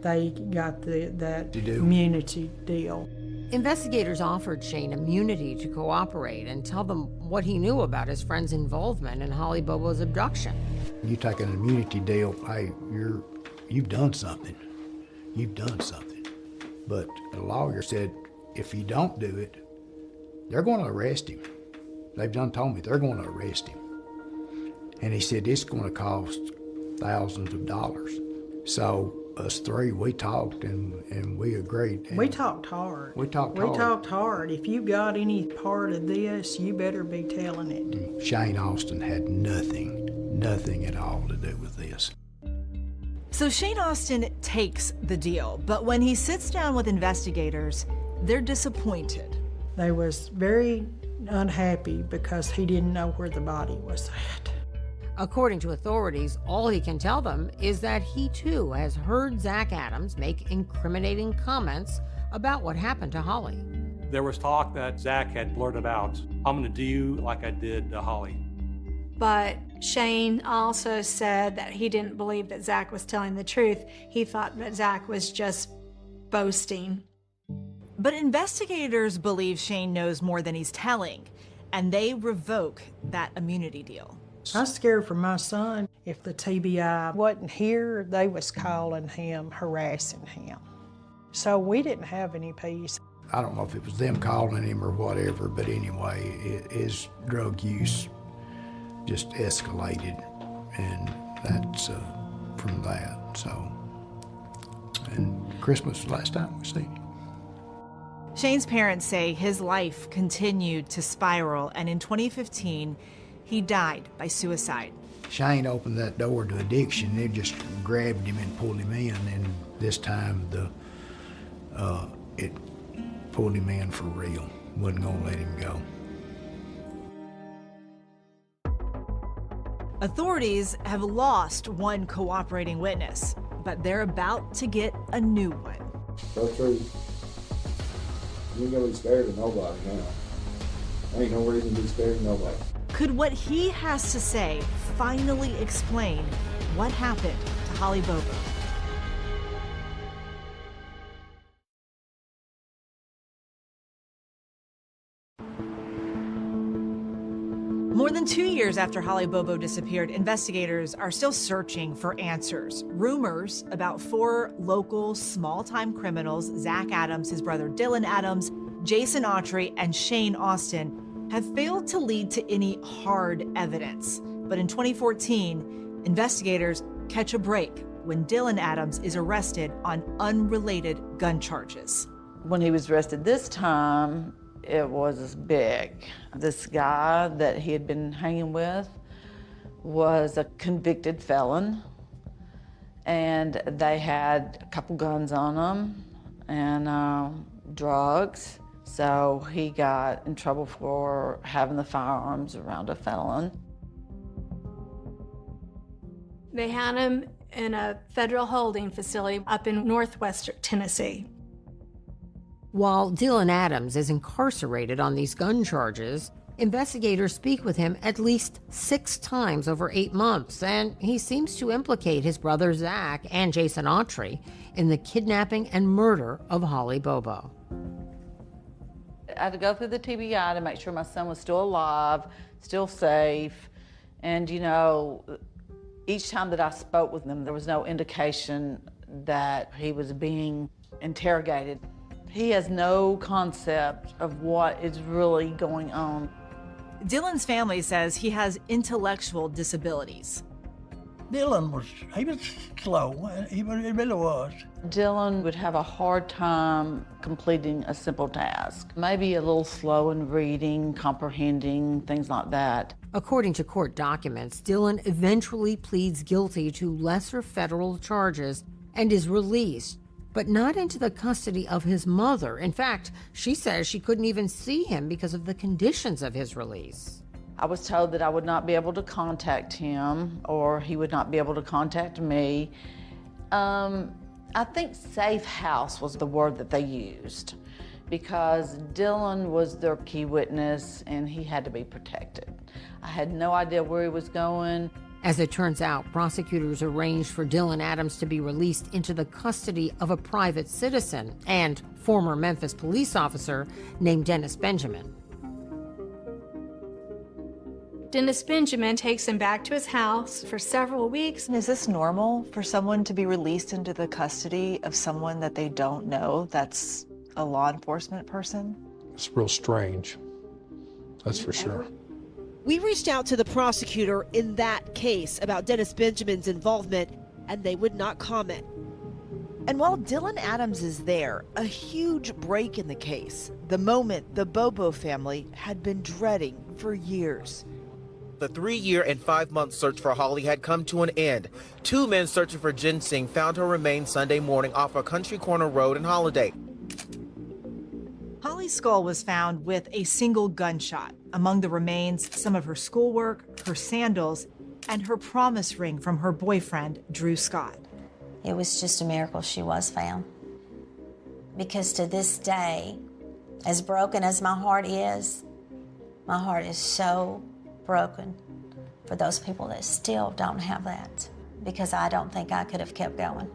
[SPEAKER 20] they got that immunity deal.
[SPEAKER 13] Investigators offered Shane immunity to cooperate and tell them what he knew about his friend's involvement in Holly Bobo's abduction.
[SPEAKER 19] You take an immunity deal, hey, you've done something. You've done something. But the lawyer said, if you don't do it, they're going to arrest him. They've done told me they're going to arrest him. And he said, it's going to cost thousands of dollars. So us three, we talked and we agreed. And
[SPEAKER 20] we talked hard.
[SPEAKER 19] We talked
[SPEAKER 20] hard. If you got any part of this, you better be telling it.
[SPEAKER 19] Shane Austin had nothing at all to do with this.
[SPEAKER 8] So Shane Austin takes the deal, but when he sits down with investigators, they're disappointed.
[SPEAKER 20] They was very unhappy because he didn't know where the body was at.
[SPEAKER 13] According to authorities, all he can tell them is that he too has heard Zach Adams make incriminating comments about what happened to Holly.
[SPEAKER 12] There was talk that Zach had blurted out, "I'm going to do you like I did to Holly."
[SPEAKER 14] But Shane also said that he didn't believe that Zach was telling the truth. He thought that Zach was just boasting.
[SPEAKER 8] But investigators believe Shane knows more than he's telling, and they revoke that immunity deal.
[SPEAKER 20] I was scared for my son. If the TBI wasn't here, they was calling him, harassing him. So we didn't have any peace.
[SPEAKER 19] I don't know if it was them calling him or whatever, but anyway, his drug use just escalated, and that's from that. So, and Christmas was the last time we seen him.
[SPEAKER 8] Shane's parents say his life continued to spiral, and in 2015, he died by suicide.
[SPEAKER 19] Shane opened that door to addiction. They just grabbed him and pulled him in, and this time it pulled him in for real. Wasn't gonna let him go.
[SPEAKER 8] Authorities have lost one cooperating witness, but they're about to get a new one.
[SPEAKER 2] Tell the truth. You ain't gonna be scared of nobody now. Ain't no reason to be scared of nobody.
[SPEAKER 8] Could what he has to say finally explain what happened to Holly Bobo? More than 2 years after Holly Bobo disappeared, investigators are still searching for answers. Rumors about 4 local small-time criminals, Zach Adams, his brother Dylan Adams, Jason Autry, and Shane Austin, have failed to lead to any hard evidence. But in 2014, investigators catch a break when Dylan Adams is arrested on unrelated gun charges.
[SPEAKER 3] When he was arrested this time, it was big. This guy that he had been hanging with was a convicted felon, and they had a couple guns on them and drugs. So he got in trouble for having the firearms around a felon.
[SPEAKER 14] They had him in a federal holding facility up in northwestern Tennessee.
[SPEAKER 13] While Dylan Adams is incarcerated on these gun charges, investigators speak with him at least 6 times over 8 months, and he seems to implicate his brother Zach and Jason Autry in the kidnapping and murder of Holly Bobo.
[SPEAKER 3] I had to go through the TBI to make sure my son was still alive, still safe, and you know, each time that I spoke with him, there was no indication that he was being interrogated. He has no concept of what is really going on.
[SPEAKER 8] Dylan's family says he has intellectual disabilities.
[SPEAKER 9] Dylan was slow, he really was.
[SPEAKER 3] Dylan would have a hard time completing a simple task. Maybe a little slow in reading, comprehending, things like that.
[SPEAKER 13] According to court documents, Dylan eventually pleads guilty to lesser federal charges and is released, but not into the custody of his mother. In fact, she says she couldn't even see him because of the conditions of his release.
[SPEAKER 3] I was told that I would not be able to contact him, or he would not be able to contact me. I think safe house was the word that they used, because Dylan was their key witness and he had to be protected. I had no idea where he was going.
[SPEAKER 13] As it turns out, prosecutors arranged for Dylan Adams to be released into the custody of a private citizen and former Memphis police officer named Dennis Benjamin.
[SPEAKER 14] Dennis Benjamin takes him back to his house for several weeks.
[SPEAKER 5] Is this normal for someone to be released into the custody of someone that they don't know that's a law enforcement person?
[SPEAKER 7] It's real strange, that's for sure.
[SPEAKER 21] We reached out to the prosecutor in that case about Dennis Benjamin's involvement, and they would not comment.
[SPEAKER 17] And while Dylan Adams is there, a huge break in the case, the moment the Bobo family had been dreading for years.
[SPEAKER 18] The 3-year and 5-month search for Holly had come to an end. 2 men searching for ginseng found her remains Sunday morning off a Country Corner Road in Holiday.
[SPEAKER 8] Holly's skull was found with a single gunshot. Among the remains, some of her schoolwork, her sandals, and her promise ring from her boyfriend, Drew Scott.
[SPEAKER 4] It was just a miracle she was found. Because to this day, as broken as my heart is so broken for those people that still don't have that, because I don't think I could have kept going.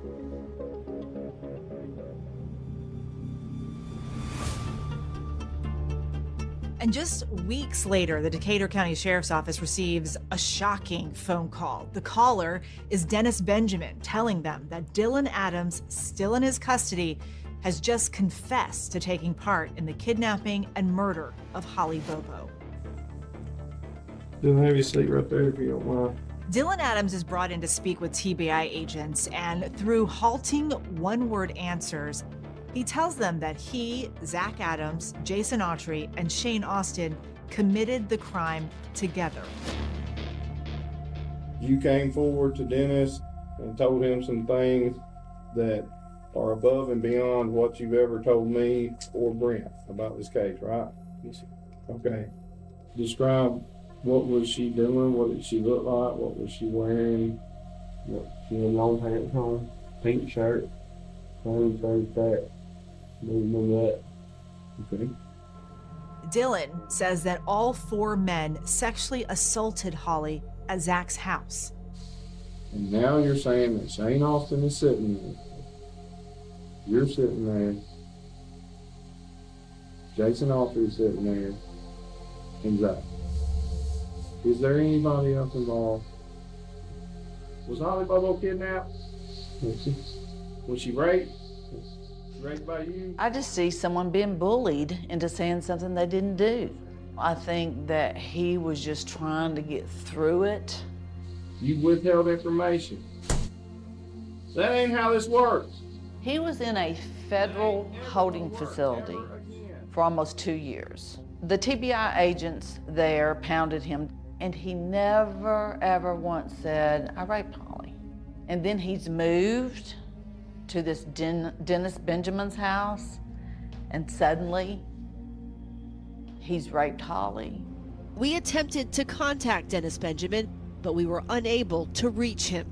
[SPEAKER 8] And just weeks later, the Decatur County Sheriff's Office receives a shocking phone call. The caller is Dennis Benjamin, telling them that Dylan Adams, still in his custody, has just confessed to taking part in the kidnapping and murder of Holly Bobo.
[SPEAKER 22] You'll have your seat right there if you don't mind.
[SPEAKER 8] Dylan Adams is brought in to speak with TBI agents, and through halting one-word answers, he tells them that he, Zach Adams, Jason Autry, and Shane Austin committed the crime together.
[SPEAKER 22] You came forward to Dennis and told him some things that are above and beyond what you've ever told me or Brent about this case, right? Yes. Okay. Describe what was she doing? What did she look like? What was she wearing?
[SPEAKER 23] She had long pants on, pink shirt, clean face back. That.
[SPEAKER 22] Okay.
[SPEAKER 8] Dylan says that all 4 men sexually assaulted Holly at Zach's house.
[SPEAKER 22] And now you're saying that Shane Austin is sitting there. You're sitting there. Jason Autry is sitting there. And Zach. Is there anybody else involved? Was Holly Bobo kidnapped? Was she raped? Raped by you?
[SPEAKER 3] I just see someone being bullied into saying something they didn't do. I think that he was just trying to get through it.
[SPEAKER 22] You withheld information. That ain't how this works.
[SPEAKER 3] He was in a federal holding facility for almost 2 years. The TBI agents there pounded him, and he never, ever once said, I raped Holly. And then he's moved to this Dennis Benjamin's house, and suddenly he's raped Holly.
[SPEAKER 17] We attempted to contact Dennis Benjamin, but we were unable to reach him.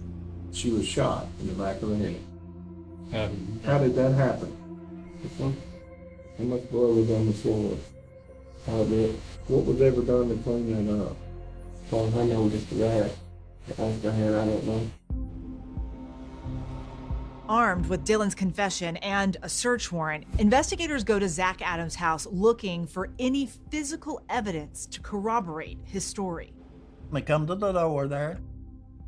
[SPEAKER 22] She was shot in the back of the head. How did that happen? How much blood was on the floor? What was ever done to clean that up?
[SPEAKER 23] Well, I know just the guy. After her, I don't know.
[SPEAKER 8] Armed with Dylan's confession and a search warrant, investigators go to Zach Adams' house looking for any physical evidence to corroborate his story.
[SPEAKER 9] They come to the door there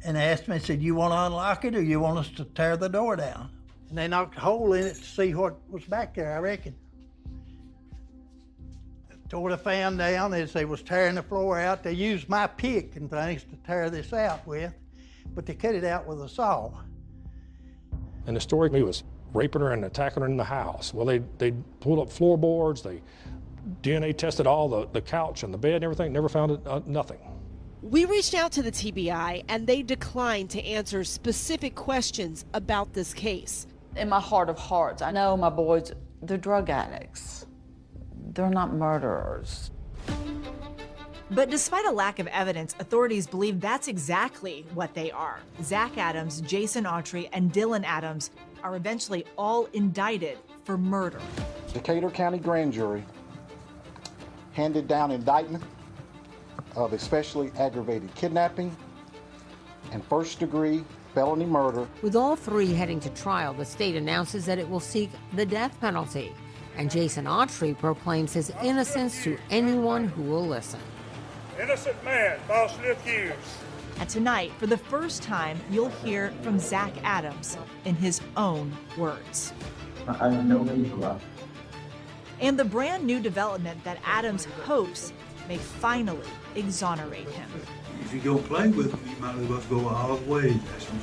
[SPEAKER 9] and asked me, said, you want to unlock it or you want us to tear the door down? And they knocked a hole in it to see what was back there, I reckon. Tore the fan down as they was tearing the floor out. They used my pick and things to tear this out with, but they cut it out with a saw.
[SPEAKER 7] And the story he was raping her and attacking her in the house. Well, they pulled up floorboards, they DNA tested all the couch and the bed and everything, never found nothing.
[SPEAKER 17] We reached out to the TBI and they declined to answer specific questions about this case.
[SPEAKER 3] In my heart of hearts, I know my boys, they're drug addicts. They're not murderers.
[SPEAKER 8] But despite a lack of evidence, authorities believe that's exactly what they are. Zach Adams, Jason Autry, and Dylan Adams are eventually all indicted for murder.
[SPEAKER 24] Decatur County Grand Jury handed down indictment of especially aggravated kidnapping and first-degree felony murder.
[SPEAKER 13] With all 3 heading to trial, the state announces that it will seek the death penalty, and Jason Autry proclaims his innocence to anyone who will listen.
[SPEAKER 26] Innocent man falsely accused.
[SPEAKER 8] And tonight, for the first time, you'll hear from Zach Adams in his own words.
[SPEAKER 2] I have no need to lie.
[SPEAKER 8] And the brand new development that Adams hopes may finally exonerate him.
[SPEAKER 27] If you don't play with them, you might as well go all the way, Jason.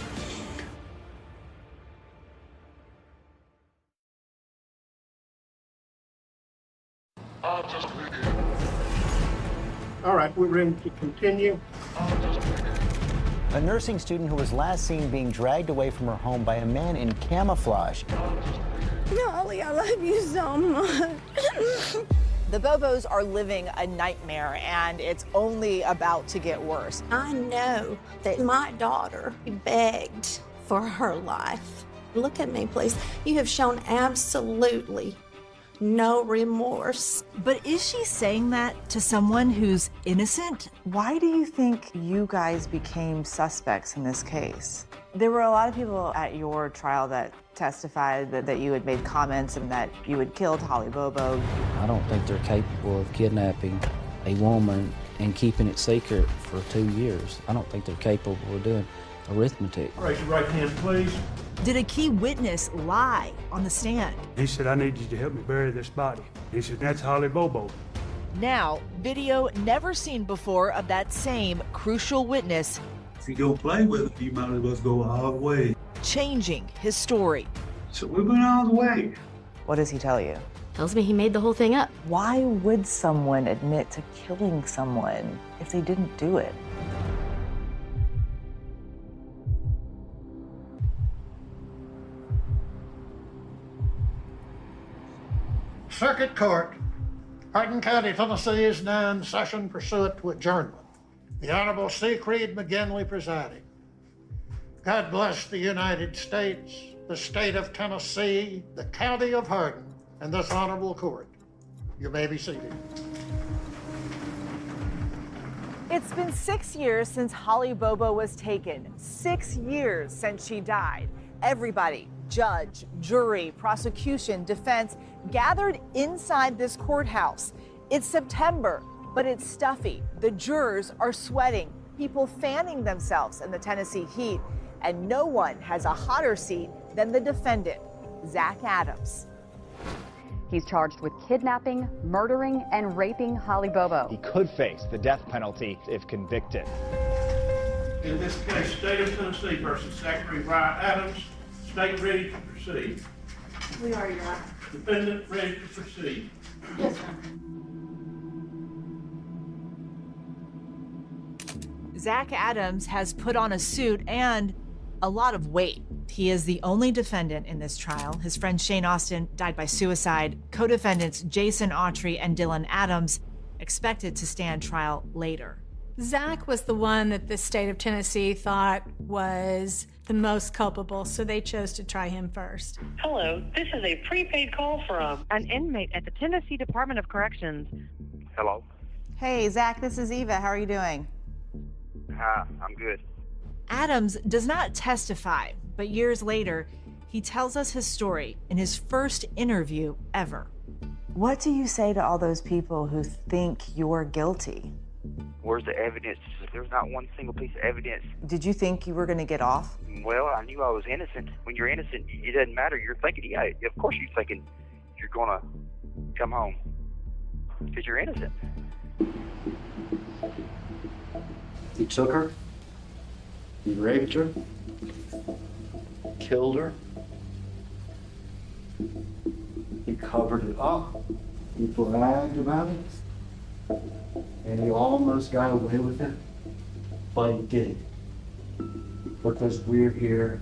[SPEAKER 1] All right, we're ready to continue.
[SPEAKER 6] A nursing student who was last seen being dragged away from her home by a man in camouflage.
[SPEAKER 10] Holly, I love you so much.
[SPEAKER 17] The Bobos are living a nightmare, and it's only about to get worse.
[SPEAKER 10] I know that my daughter begged for her life. Look at me, please. You have shown absolutely no remorse.
[SPEAKER 8] But is she saying that to someone who's innocent?
[SPEAKER 5] Why do you think you guys became suspects in this case? There were a lot of people at your trial that testified that you had made comments and that you had killed Holly Bobo.
[SPEAKER 11] I don't think they're capable of kidnapping a woman and keeping it secret for 2 years. I don't think they're capable of doing arithmetic.
[SPEAKER 1] Raise your right hand, please.
[SPEAKER 8] Did a key witness lie on the stand?
[SPEAKER 27] He said, I need you to help me bury this body. He said, that's Holly Bobo.
[SPEAKER 17] Now, video never seen before of that same crucial witness
[SPEAKER 27] If you don't play with it, you might as well go all the way.
[SPEAKER 17] changing his story.
[SPEAKER 27] So we went all the way.
[SPEAKER 5] What does he tell you?
[SPEAKER 15] Tells me he made the whole thing up.
[SPEAKER 5] Why would someone admit to killing someone if they didn't do it?
[SPEAKER 9] Circuit Court, Hardin County, Tennessee is now in session pursuant to adjournment. The Honorable C. Creed McGinley presiding. God bless the United States, the state of Tennessee, the county of Hardin, and this honorable court. You may be seated.
[SPEAKER 17] It's been 6 years since Holly Bobo was taken. 6 years since she died. Everybody, judge, jury, prosecution, defense, gathered inside this courthouse. It's September, but it's stuffy. The jurors are sweating, people fanning themselves in the Tennessee heat, and no one has a hotter seat than the defendant, Zach Adams.
[SPEAKER 16] He's charged with kidnapping, murdering, and raping Holly Bobo.
[SPEAKER 25] He could face the death penalty if convicted.
[SPEAKER 1] In this case, State of Tennessee versus Zachary Wright Adams. State ready to proceed.
[SPEAKER 15] We are, Your Honor.
[SPEAKER 1] Defendant ready to proceed.
[SPEAKER 15] Yes, sir.
[SPEAKER 8] Zach Adams has put on a suit and a lot of weight. He is the only defendant in this trial. His friend Shane Austin died by suicide. Co-defendants Jason Autry and Dylan Adams expected to stand trial later.
[SPEAKER 14] Zach was the one that the state of Tennessee thought was the most culpable, so they chose to try him first.
[SPEAKER 28] Hello, this is a prepaid call from an inmate at the Tennessee Department of Corrections.
[SPEAKER 29] Hello.
[SPEAKER 5] Hey, Zach, this is Eva. How are you doing?
[SPEAKER 29] Hi, I'm good.
[SPEAKER 8] Adams does not testify, but years later, he tells us his story in his first interview ever.
[SPEAKER 5] What do you say to all those people who think you're guilty?
[SPEAKER 29] Where's the evidence? There's not one single piece of evidence.
[SPEAKER 5] Did you think you were going to get off?
[SPEAKER 29] Well, I knew I was innocent. When you're innocent, it doesn't matter. You're thinking, yeah, of course you're thinking you're going to come home because you're innocent.
[SPEAKER 30] You took her, you raped her, killed her, you covered it up, you bragged about it, and you almost got away with it, but you didn't. Because we're here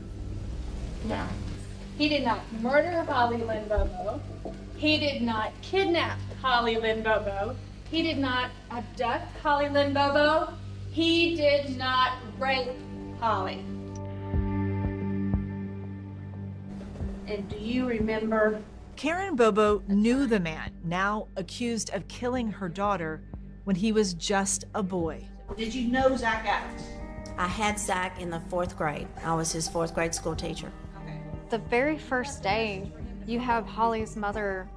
[SPEAKER 30] now.
[SPEAKER 14] He did not murder Holly Lynn Bobo. He did not kidnap Holly Lynn Bobo. He did not abduct Holly Lynn Bobo. He did not rape Holly. And do you remember?
[SPEAKER 8] Karen Bobo knew the man, now accused of killing her daughter, when he was just a boy.
[SPEAKER 10] Did you know Zach Adams?
[SPEAKER 4] I had Zach in the 4th grade. I was his 4th grade school teacher.
[SPEAKER 15] The very first day, you have Holly's mother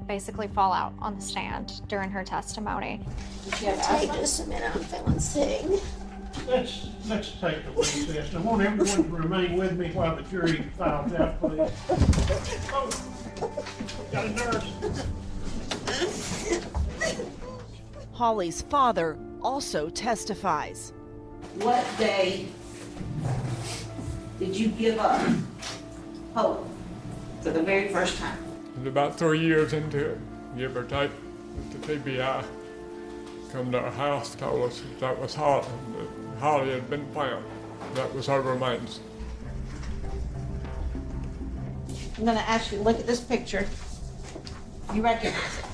[SPEAKER 15] basically fall out on the stand during her testimony.
[SPEAKER 10] Take just a minute, I'm feeling sick.
[SPEAKER 1] Let's take the witness test. I want everyone to remain with me while the jury files out, please. Oh, got a nurse.
[SPEAKER 17] Holly's father also testifies.
[SPEAKER 10] What day did you give up hope for the very first time?
[SPEAKER 31] About 3 years into it, give or take, to TBI.
[SPEAKER 3] come to our house, told us that was Holly. Holly had been found. That was her remains.
[SPEAKER 7] I'm going to ask you to look at this picture. You recognize it?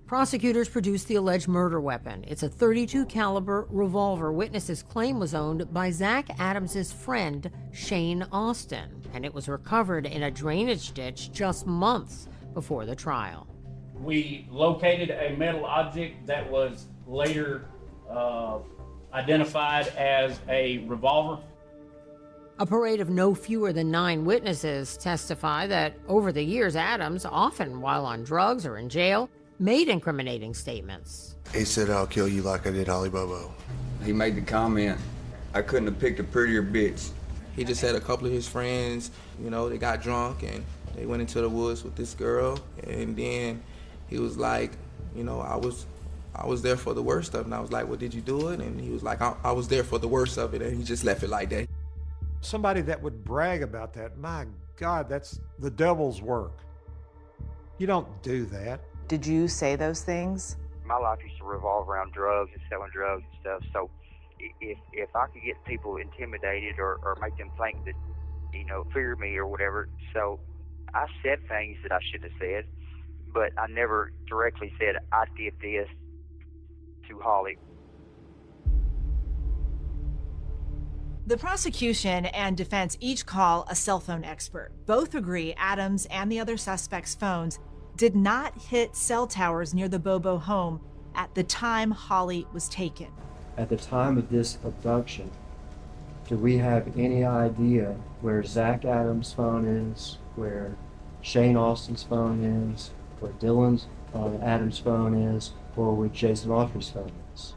[SPEAKER 13] Prosecutors produced the alleged murder weapon. It's a .32 caliber revolver witnesses claim was owned by Zach Adams' friend, Shane Austin, and it was recovered in a drainage ditch just months before the trial.
[SPEAKER 12] We located a metal object that was later identified as a revolver.
[SPEAKER 13] A parade of no fewer than 9 witnesses testify that over the years, Adams, often while on drugs or in jail, made incriminating statements.
[SPEAKER 18] He said, "I'll kill you like I did Holly Bobo."
[SPEAKER 19] He made the comment, "I couldn't have picked a prettier bitch."
[SPEAKER 20] He just had a couple of his friends, they got drunk and they went into the woods with this girl, and then he was like, I was there for the worst of it. And I was like, "Well, did you do it?" And he was like, I was there for the worst of it, and he just left it like that.
[SPEAKER 21] Somebody that would brag about that, my God, that's the devil's work. You don't do that.
[SPEAKER 5] Did you say those things?
[SPEAKER 29] My life used to revolve around drugs and selling drugs and stuff. So if I could get people intimidated or make them think that, fear me or whatever. So I said things that I shouldn't have said, but I never directly said I did this to Holly.
[SPEAKER 8] The prosecution and defense each call a cell phone expert. Both agree Adams and the other suspects' phones did not hit cell towers near the Bobo home at the time Holly was taken.
[SPEAKER 30] At the time of this abduction, do we have any idea where Zach Adams' phone is, where Shane Austin's phone is, where Dylan Adams' phone is, or where Jason Autry's phone is?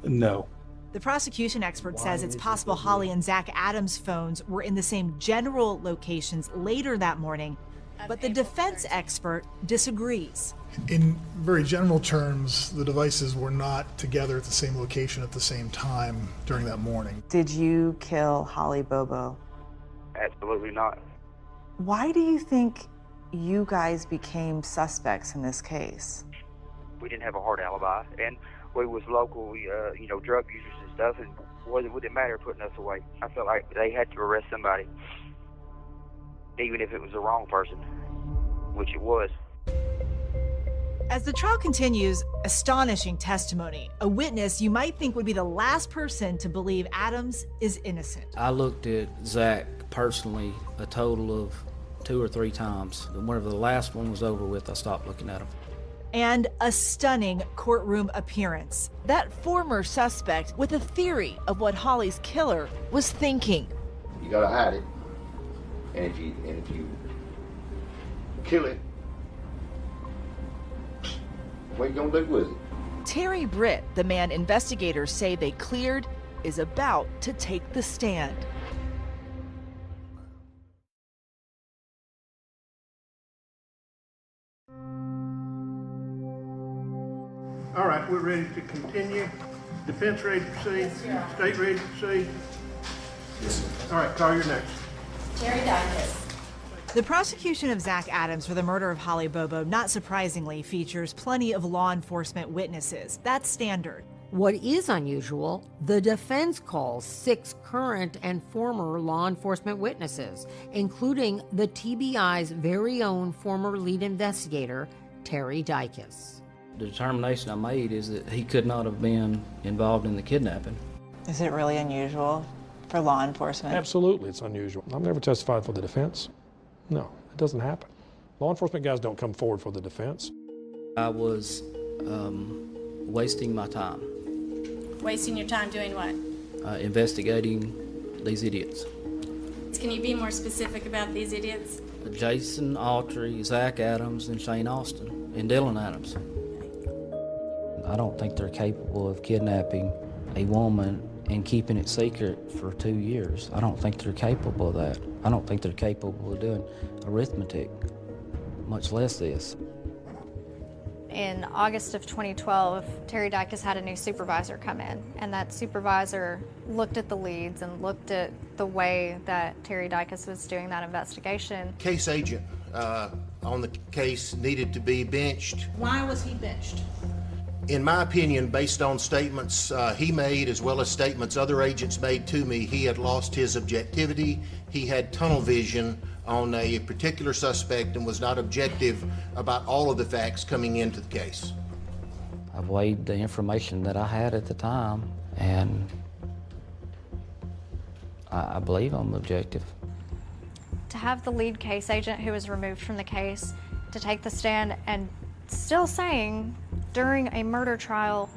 [SPEAKER 21] No.
[SPEAKER 8] The prosecution expert says it's possible Holly and Zach Adams' phones were in the same general locations later that morning, but the defense expert disagrees.
[SPEAKER 22] In very general terms, the devices were not together at the same location at the same time during that morning.
[SPEAKER 5] Did you kill Holly Bobo?
[SPEAKER 29] Absolutely not.
[SPEAKER 5] Why do you think you guys became suspects in this case?
[SPEAKER 29] We didn't have a hard alibi, and we was local, drug users and stuff, and it wouldn't matter putting us away. I felt like they had to arrest somebody, even if it was the wrong person, which it was.
[SPEAKER 8] As the trial continues, astonishing testimony. A witness you might think would be the last person to believe Adams is innocent.
[SPEAKER 11] I looked at Zach personally a total of 2 or 3 times. Whenever the last one was over with, I stopped looking at him.
[SPEAKER 8] And a stunning courtroom appearance. That former suspect with a theory of what Holly's killer was thinking.
[SPEAKER 2] You gotta hide it, and if you kill it, what you gonna do with it?
[SPEAKER 8] Terry Britt, the man investigators say they cleared, is about to take the stand.
[SPEAKER 1] All right, we're ready to continue. Defense ready to proceed? State ready to proceed?
[SPEAKER 2] Yes, sir.
[SPEAKER 1] All right, call your next.
[SPEAKER 7] Terry Dykes.
[SPEAKER 8] The prosecution of Zach Adams for the murder of Holly Bobo, not surprisingly, features plenty of law enforcement witnesses. That's standard.
[SPEAKER 13] What is unusual, the defense calls 6 current and former law enforcement witnesses, including the TBI's very own former lead investigator, Terry Dykes.
[SPEAKER 11] The determination I made is that he could not have been involved in the kidnapping.
[SPEAKER 5] Is it really unusual for law enforcement?
[SPEAKER 21] Absolutely, it's unusual. I've never testified for the defense. No, it doesn't happen. Law enforcement guys don't come forward for the defense.
[SPEAKER 11] I was wasting my time.
[SPEAKER 7] Wasting your time doing what?
[SPEAKER 11] Investigating these idiots.
[SPEAKER 7] Can you be more specific about these idiots?
[SPEAKER 11] Jason Autry, Zach Adams, and Shane Austin, and Dylan Adams. I don't think they're capable of kidnapping a woman and keeping it secret for 2 years. I don't think they're capable of that. I don't think they're capable of doing arithmetic, much less this.
[SPEAKER 15] In August of 2012, Terry Dykes had a new supervisor come in, and that supervisor looked at the leads and looked at the way that Terry Dykes was doing that investigation.
[SPEAKER 23] Case agent on the case needed to be benched.
[SPEAKER 7] Why was he benched?
[SPEAKER 6] In my opinion, based on statements he made as well as statements other agents made to me, he had lost his objectivity. He had tunnel vision on a particular suspect and was not objective about all of the facts coming into the case.
[SPEAKER 11] I've weighed the information that I had at the time, and I believe I'm objective.
[SPEAKER 15] To have the lead case agent who was removed from the case to take the stand and still saying during a murder trial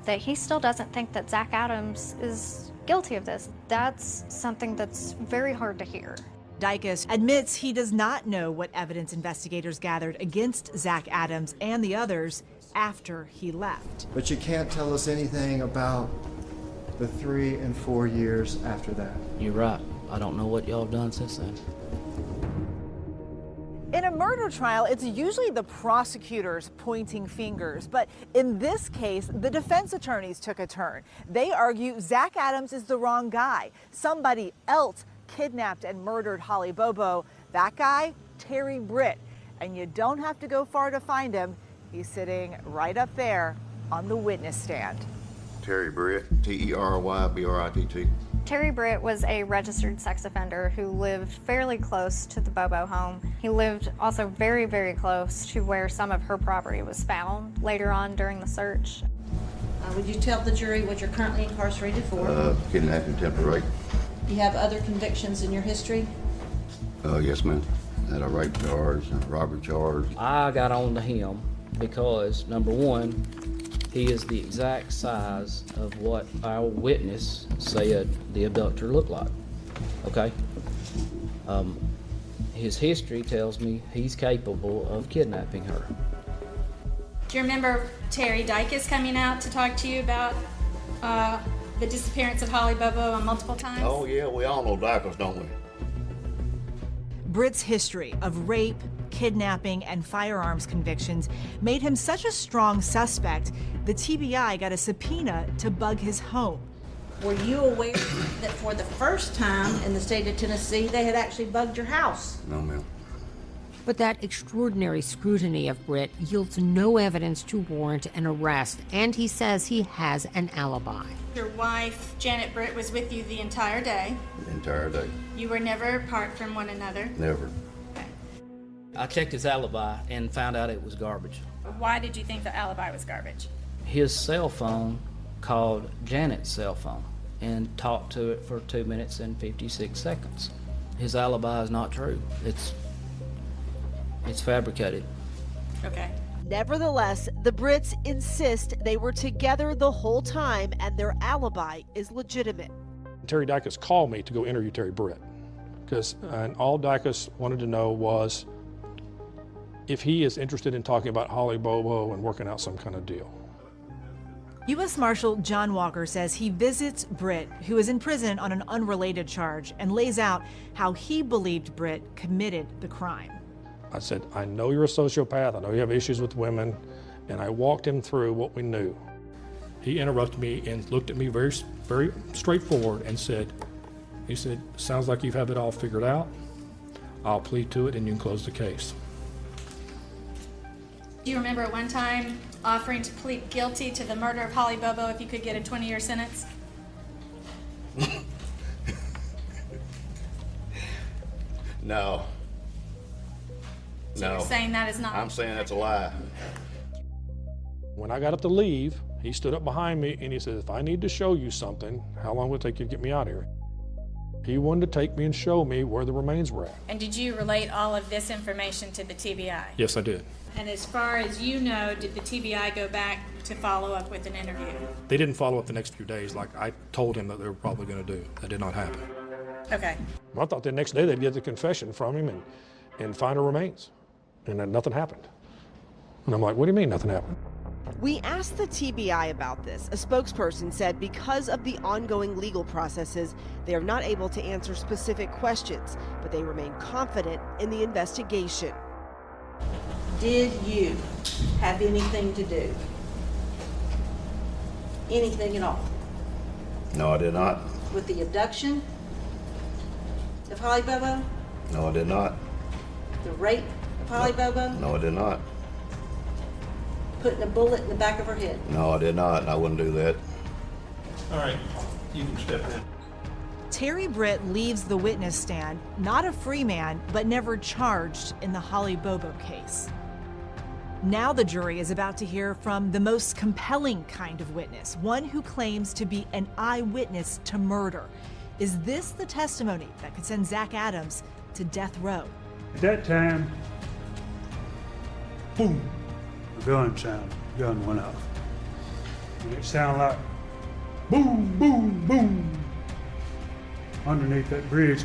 [SPEAKER 15] that he still doesn't think that Zach Adams is guilty of this, that's something that's very hard to hear.
[SPEAKER 8] Dicus admits he does not know what evidence investigators gathered against Zach Adams and the others after he left.
[SPEAKER 30] But you can't tell us anything about the 3 and 4 years after that.
[SPEAKER 11] You're right. I don't know what y'all have done since then.
[SPEAKER 17] In a murder trial, it's usually the prosecutors pointing fingers, but in this case, the defense attorneys took a turn. They argue Zach Adams is the wrong guy. Somebody else kidnapped and murdered Holly Bobo. That guy, Terry Britt. And you don't have to go far to find him. He's sitting right up there on the witness stand.
[SPEAKER 9] Terry Britt, T-E-R-Y-B-R-I-T-T.
[SPEAKER 15] Terry Britt was a registered sex offender who lived fairly close to the Bobo home. He lived also very, very close to where some of her property was found later on during the search.
[SPEAKER 7] Would you tell the jury what you're currently incarcerated for?
[SPEAKER 9] Kidnapping, attempted rape.
[SPEAKER 7] Do you have other convictions in your history?
[SPEAKER 9] Yes, ma'am. Had a rape charge, a robbery charge.
[SPEAKER 11] I got on to him because, number one, he is the exact size of what our witness said the abductor looked like, okay? His history tells me he's capable of kidnapping her.
[SPEAKER 14] Do you remember Terry Dicus coming out to talk to you about the disappearance of Holly Bobo multiple times?
[SPEAKER 9] Oh, yeah, we all know Dicus, don't we?
[SPEAKER 8] Britt's history of rape, kidnapping, and firearms convictions made him such a strong suspect, the TBI got a subpoena to bug his home.
[SPEAKER 7] Were you aware that for the first time in the state of Tennessee, they had actually bugged your house?
[SPEAKER 9] No, ma'am.
[SPEAKER 13] But that extraordinary scrutiny of Britt yields no evidence to warrant an arrest, and he says he has an alibi.
[SPEAKER 14] Your wife, Janet Britt, was with you the entire day.
[SPEAKER 9] The entire day.
[SPEAKER 14] You were never apart from one another.
[SPEAKER 9] Never.
[SPEAKER 11] I checked his alibi and found out it was garbage.
[SPEAKER 14] Why did you think the alibi was garbage?
[SPEAKER 11] His cell phone called Janet's cell phone and talked to it for 2 minutes and 56 seconds. His alibi is not true. It's fabricated.
[SPEAKER 14] Okay.
[SPEAKER 17] Nevertheless, the Brits insist they were together the whole time and their alibi is legitimate.
[SPEAKER 16] Terry Dicus called me to go interview Terry Britt, and all Dicus wanted to know was if he is interested in talking about Holly Bobo and working out some kind of deal.
[SPEAKER 8] U.S. Marshal John Walker says he visits Britt, who is in prison on an unrelated charge, and lays out how he believed Britt committed the crime.
[SPEAKER 16] I said, I know you're a sociopath, I know you have issues with women, and I walked him through what we knew. He interrupted me and looked at me very, very straightforward and said, sounds like you have it all figured out. I'll plead to it and you can close the case.
[SPEAKER 14] Do you remember at one time offering to plead guilty to the murder of Holly Bobo if you could get a 20-year sentence?
[SPEAKER 9] No.
[SPEAKER 14] So
[SPEAKER 9] No.
[SPEAKER 14] you're saying that is not...
[SPEAKER 9] I'm saying that's a lie.
[SPEAKER 16] When I got up to leave, he stood up behind me and he said, if I need to show you something, how long will it take you to get me out of here? He wanted to take me and show me where the remains were at.
[SPEAKER 14] And did you relate all of this information to the TBI?
[SPEAKER 16] Yes, I did.
[SPEAKER 14] And as far as you know, did the TBI go back to follow up with an interview?
[SPEAKER 16] They didn't follow up the next few days like I told him that they were probably going to do. That did not happen.
[SPEAKER 14] Okay.
[SPEAKER 16] I thought the next day they'd get the confession from him and find her remains. And then nothing happened. And I'm like, what do you mean nothing happened?
[SPEAKER 23] We asked the TBI about this. A spokesperson said because of the ongoing legal processes, they are not able to answer specific questions, but they remain confident in the investigation.
[SPEAKER 7] Did you have anything to do? Anything at all?
[SPEAKER 9] No, I did not.
[SPEAKER 7] With the abduction of Holly Bobo?
[SPEAKER 9] No, I did not.
[SPEAKER 7] The rape of Holly Bobo?
[SPEAKER 9] No, I did not.
[SPEAKER 7] putting a bullet in the back of her head?
[SPEAKER 9] No, I did not, and I wouldn't do that.
[SPEAKER 1] All right, you can step in.
[SPEAKER 8] Terry Britt leaves the witness stand, not a free man, but never charged in the Holly Bobo case. Now the jury is about to hear from the most compelling kind of witness, one who claims to be an eyewitness to murder. Is this the testimony that could send Zach Adams to death row?
[SPEAKER 3] At that time, boom, the gun went off. And it sounded like boom, boom, boom, underneath that bridge.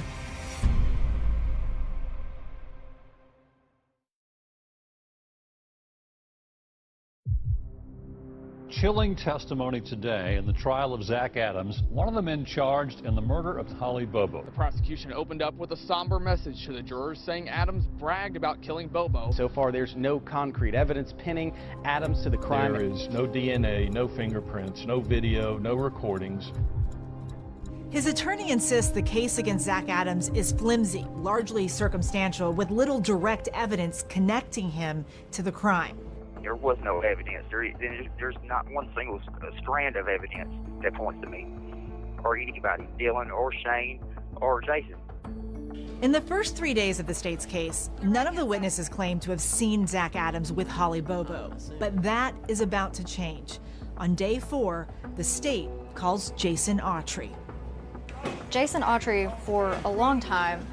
[SPEAKER 4] Chilling testimony today in the trial of Zach Adams, one of the men charged in the murder of Holly Bobo.
[SPEAKER 10] The prosecution opened up with a somber message to the jurors saying Adams bragged about killing Bobo.
[SPEAKER 12] So far, there's no concrete evidence pinning Adams to the crime.
[SPEAKER 4] There is no DNA, no fingerprints, no video, no recordings.
[SPEAKER 8] His attorney insists the case against Zach Adams is flimsy, largely circumstantial, with little direct evidence connecting him to the crime.
[SPEAKER 29] There was no evidence. There's not one single strand of evidence that points to me, or anybody, Dylan or Shane or Jason.
[SPEAKER 8] In the first 3 days of the state's case, none of the witnesses claimed to have seen Zach Adams with Holly Bobo. But that is about to change. On day 4, the state calls Jason Autry.
[SPEAKER 15] Jason Autry, for a long time,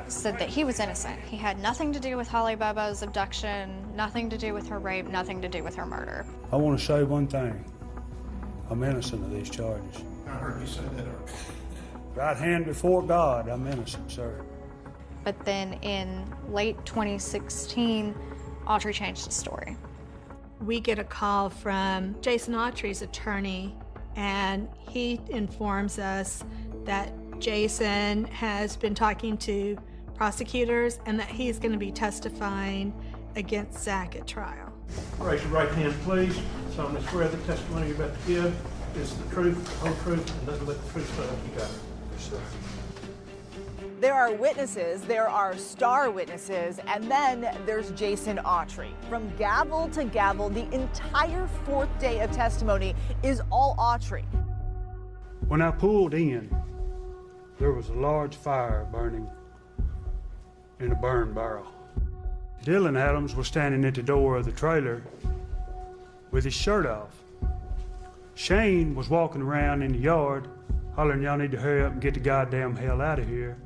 [SPEAKER 15] said that he was innocent. He had nothing to do with Holly Bobo's abduction, nothing to do with her rape, nothing to do with her murder.
[SPEAKER 3] I want to say one thing. I'm innocent of these charges.
[SPEAKER 1] I heard you say that earlier.
[SPEAKER 3] Right hand before God, I'm innocent, sir.
[SPEAKER 15] But then in late 2016, Autry changed his story.
[SPEAKER 18] We get a call from Jason Autry's attorney, and he informs us that Jason has been talking to prosecutors and that he's going to be testifying against Zach at trial.
[SPEAKER 1] Raise your right hand, please. Solemnly swear the testimony you're about to give is the truth, the whole truth, and nothing but the truth, so help you God. Yes, sir.
[SPEAKER 17] There are witnesses, there are star witnesses, and then there's Jason Autry. From gavel to gavel, the entire 4th day of testimony is all Autry.
[SPEAKER 3] When I pulled in, there was a large fire burning in a burn barrel. Dylan Adams was standing at the door of the trailer with his shirt off. Shane was walking around in the yard hollering, y'all need to hurry up and get the goddamn hell out of here,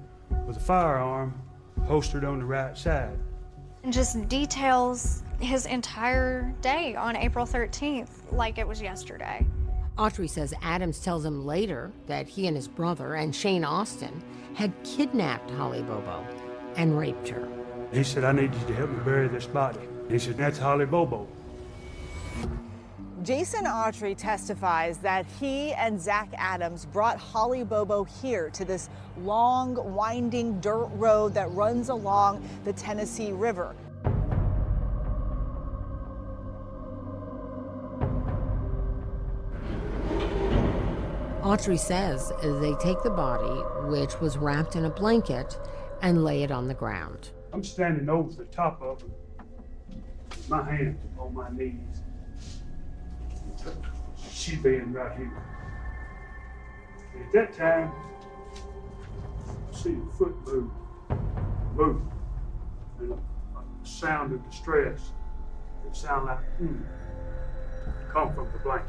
[SPEAKER 3] with a firearm holstered on the right side.
[SPEAKER 15] And just details his entire day on April 13th like it was yesterday.
[SPEAKER 13] Autry says Adams tells him later that he and his brother and Shane Austin had kidnapped Holly Bobo and raped her.
[SPEAKER 3] He said, I need you to help me bury this body. He said, that's Holly Bobo.
[SPEAKER 17] Jason Autry testifies that he and Zach Adams brought Holly Bobo here to this long, winding dirt road that runs along the Tennessee River.
[SPEAKER 13] Autry says they take the body, which was wrapped in a blanket, and lay it on the ground.
[SPEAKER 3] I'm standing over the top of him, with my hands on my knees. She's being right here. And at that time, I see the foot move, and a sound of distress. It sounded like, come from the blanket.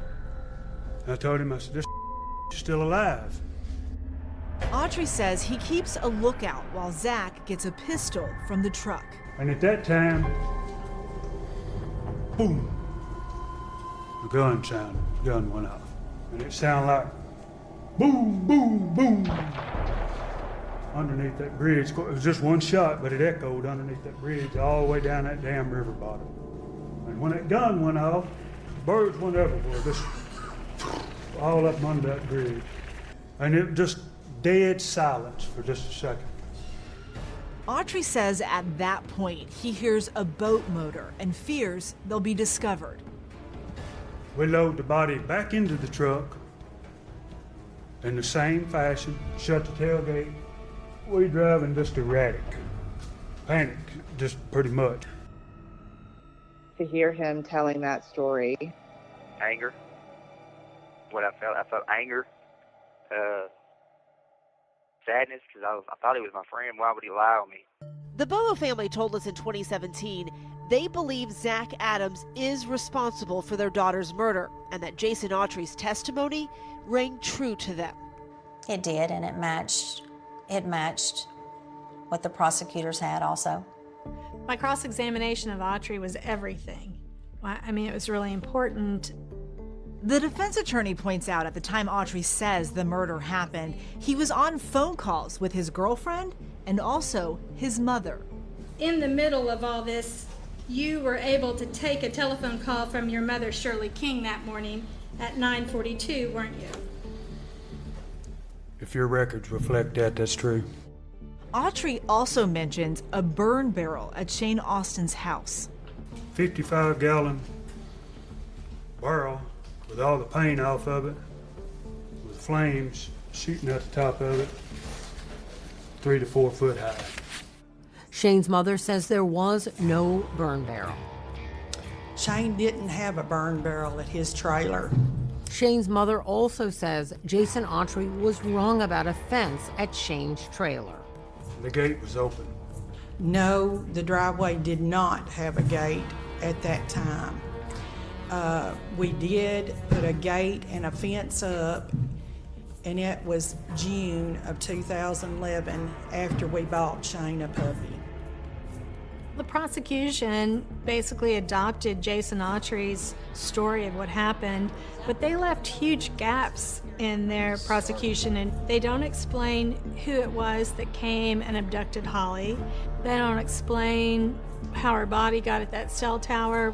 [SPEAKER 3] I told him, I said, this is still alive.
[SPEAKER 8] Autry says he keeps a lookout while Zach gets a pistol from the truck.
[SPEAKER 3] And at that time, boom, the gun sounded. The gun went off. And it sounded like boom, boom, boom. Underneath that bridge. It was just one shot, but it echoed underneath that bridge all the way down that damn river bottom. And when that gun went off, birds went everywhere, just all up under that bridge. And it just dead silence for just a second.
[SPEAKER 8] Autry says at that point he hears a boat motor and fears they'll be discovered.
[SPEAKER 3] We load the body back into the truck in the same fashion, shut the tailgate. We drive, and driving just erratic, panicked, just pretty much.
[SPEAKER 17] to hear him telling that story?
[SPEAKER 29] Anger. What I felt anger, sadness, because I thought he was my friend. Why would he lie on me?
[SPEAKER 23] The Bobo family told us in 2017 they believe Zach Adams is responsible for their daughter's murder and that Jason Autry's testimony rang true to them.
[SPEAKER 7] It did, and it matched what the prosecutors had also.
[SPEAKER 18] My cross-examination of Autry was everything. I mean, it was really important.
[SPEAKER 8] The defense attorney points out at the time Autry says the murder happened, he was on phone calls with his girlfriend and also his mother.
[SPEAKER 14] In the middle of all this, you were able to take a telephone call from your mother, Shirley King, that morning at 9:42, weren't you?
[SPEAKER 3] If your records reflect that, that's true.
[SPEAKER 8] Autry also mentions a burn barrel at Shane Austin's house.
[SPEAKER 3] 55-gallon barrel with all the paint off of it, with flames shooting at the top of it, 3 to 4 foot high.
[SPEAKER 13] Shane's mother says there was no burn barrel.
[SPEAKER 2] Shane didn't have a burn barrel at his trailer.
[SPEAKER 13] Shane's mother also says Jason Autry was wrong about a fence at Shane's trailer.
[SPEAKER 3] The gate was open.
[SPEAKER 2] No, the driveway did not have a gate at that time. We did put a gate and a fence up, and it was June of 2011 after we bought Shane a puppy.
[SPEAKER 18] The prosecution basically adopted Jason Autry's story of what happened, but they left huge gaps in their prosecution, and they don't explain who it was that came and abducted Holly. They don't explain how her body got at that cell tower.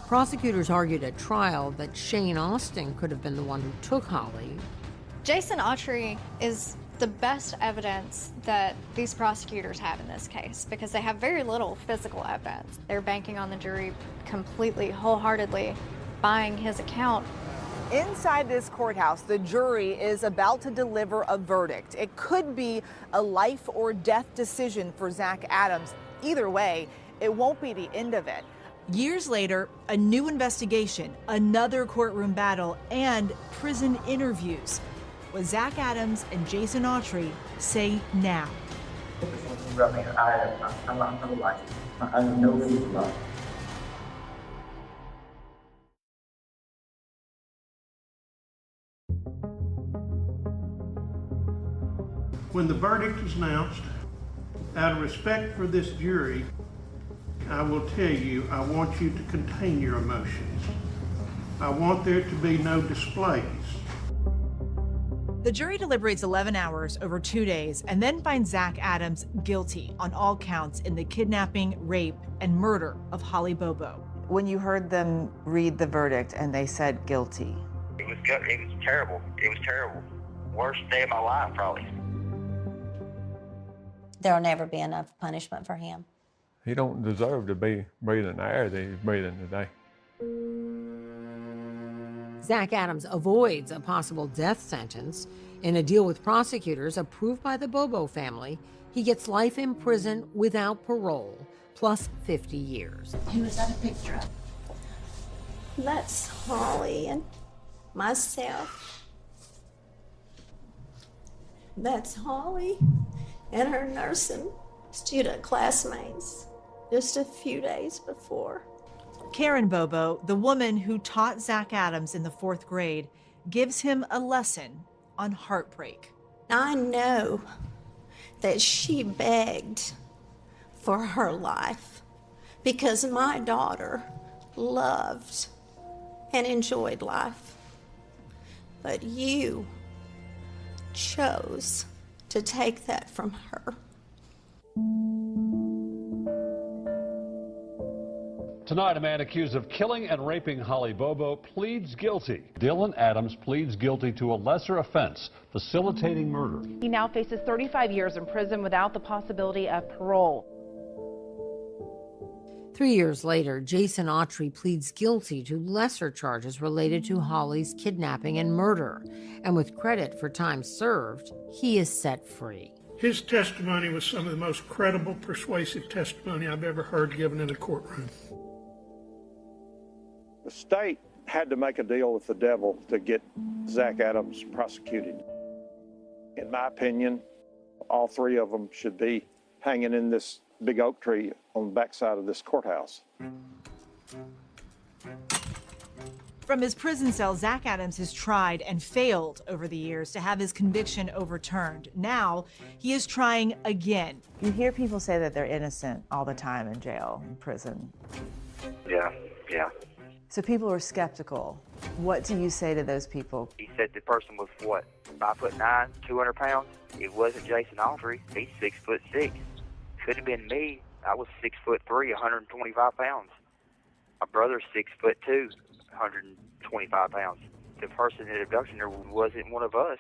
[SPEAKER 13] Prosecutors argued at trial that Shane Austin could have been the one who took Holly.
[SPEAKER 15] Jason Autry is the best evidence that these prosecutors have in this case because they have very little physical evidence. They're banking on the jury completely, wholeheartedly buying his account.
[SPEAKER 17] Inside this courthouse, the jury is about to deliver a verdict. It could be a life or death decision for Zach Adams. Either way, it won't be the end of it.
[SPEAKER 8] Years later, a new investigation, another courtroom battle, and prison interviews. What Zach Adams and Jason Autry say now.
[SPEAKER 1] When the verdict is announced, out of respect for this jury, I will tell you, I want you to contain your emotions. I want there to be no displays.
[SPEAKER 8] The jury deliberates 11 hours over 2 days and then finds Zach Adams guilty on all counts in the kidnapping, rape, and murder of Holly Bobo.
[SPEAKER 17] When you heard them read the verdict and they said guilty,
[SPEAKER 29] It was good. It was terrible. It was terrible. Worst day of my life, probably.
[SPEAKER 7] There'll never be enough punishment for him.
[SPEAKER 5] He don't deserve to be breathing the air that he's breathing today.
[SPEAKER 13] Zach Adams avoids a possible death sentence. In a deal with prosecutors approved by the Bobo family, he gets life in prison without parole, plus 50 years.
[SPEAKER 19] Who is that a picture of? That's Holly and myself. That's Holly and her nursing student classmates just a few days before.
[SPEAKER 8] Karen Bobo, the woman who taught Zach Adams in the 4th grade, gives him a lesson on heartbreak.
[SPEAKER 19] I know that she begged for her life because my daughter loved and enjoyed life. But you chose to take that from her.
[SPEAKER 4] Tonight, a man accused of killing and raping Holly Bobo pleads guilty. Dylan Adams pleads guilty to a lesser offense, facilitating murder.
[SPEAKER 20] He now faces 35 years in prison without the possibility of parole.
[SPEAKER 13] 3 years later, Jason Autry pleads guilty to lesser charges related to Holly's kidnapping and murder. And with credit for time served, he is set free.
[SPEAKER 1] His testimony was some of the most credible, persuasive testimony I've ever heard given in a courtroom.
[SPEAKER 6] The state had to make a deal with the devil to get Zach Adams prosecuted. In my opinion, all three of them should be hanging in this big oak tree on the backside of this courthouse.
[SPEAKER 17] From his prison cell, Zach Adams has tried and failed over the years to have his conviction overturned. Now, he is trying again.
[SPEAKER 11] You hear people say that they're innocent all the time in jail, in prison.
[SPEAKER 29] Yeah.
[SPEAKER 11] So people are skeptical. What do you say to those people?
[SPEAKER 29] He said the person was, what, 5'9", 200 pounds? It wasn't Jason Autry. He's 6'6". Could have been me. I was 6'3", 125 pounds. My brother's 6'2", 125 pounds. The person in the abduction there wasn't one of us.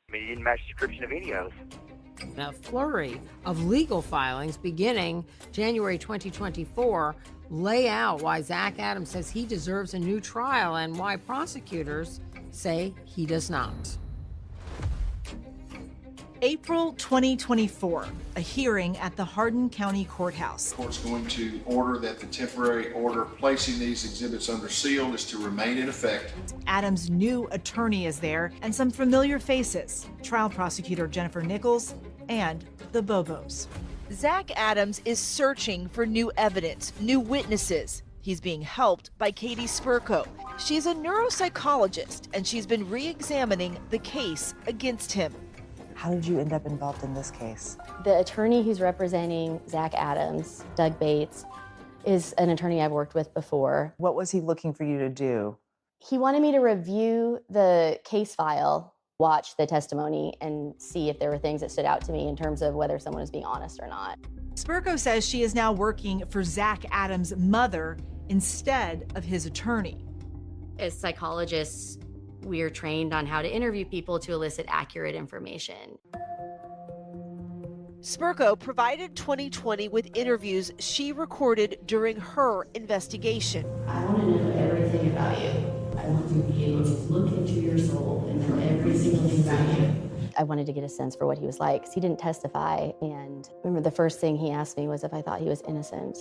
[SPEAKER 29] I mean, he didn't match the description of any of us.
[SPEAKER 13] A flurry of legal filings beginning January 2024 lay out why Zach Adams says he deserves a new trial and why prosecutors say he does not.
[SPEAKER 17] April 2024, a hearing at the Hardin County Courthouse.
[SPEAKER 21] The court's going to order that the temporary order placing these exhibits under seal is to remain in effect.
[SPEAKER 17] Adams' new attorney is there and some familiar faces, trial prosecutor Jennifer Nichols and the Bobos. Zach Adams is searching for new evidence, new witnesses. He's being helped by Katie Spurko. She's a neuropsychologist and she's been re-examining the case against him.
[SPEAKER 11] How did you end up involved in this case?
[SPEAKER 22] The attorney who's representing Zach Adams, Doug Bates, is an attorney I've worked with before.
[SPEAKER 11] What was he looking for you to do?
[SPEAKER 22] He wanted me to review the case file, watch the testimony, and see if there were things that stood out to me in terms of whether someone was being honest or not.
[SPEAKER 17] Spurko says she is now working for Zach Adams' mother instead of his attorney.
[SPEAKER 22] As psychologists, we are trained on how to interview people to elicit accurate information.
[SPEAKER 17] Spurko provided 2020 with interviews she recorded during her investigation.
[SPEAKER 22] I want to know everything about you. I want to be able to look into your soul and know every single thing about you. I wanted to get a sense for what he was like, because he didn't testify. And I remember the first thing he asked me was if I thought he was innocent.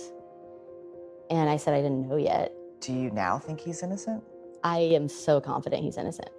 [SPEAKER 22] And I said I didn't know yet.
[SPEAKER 11] Do you now think he's innocent?
[SPEAKER 22] I am so confident he's innocent.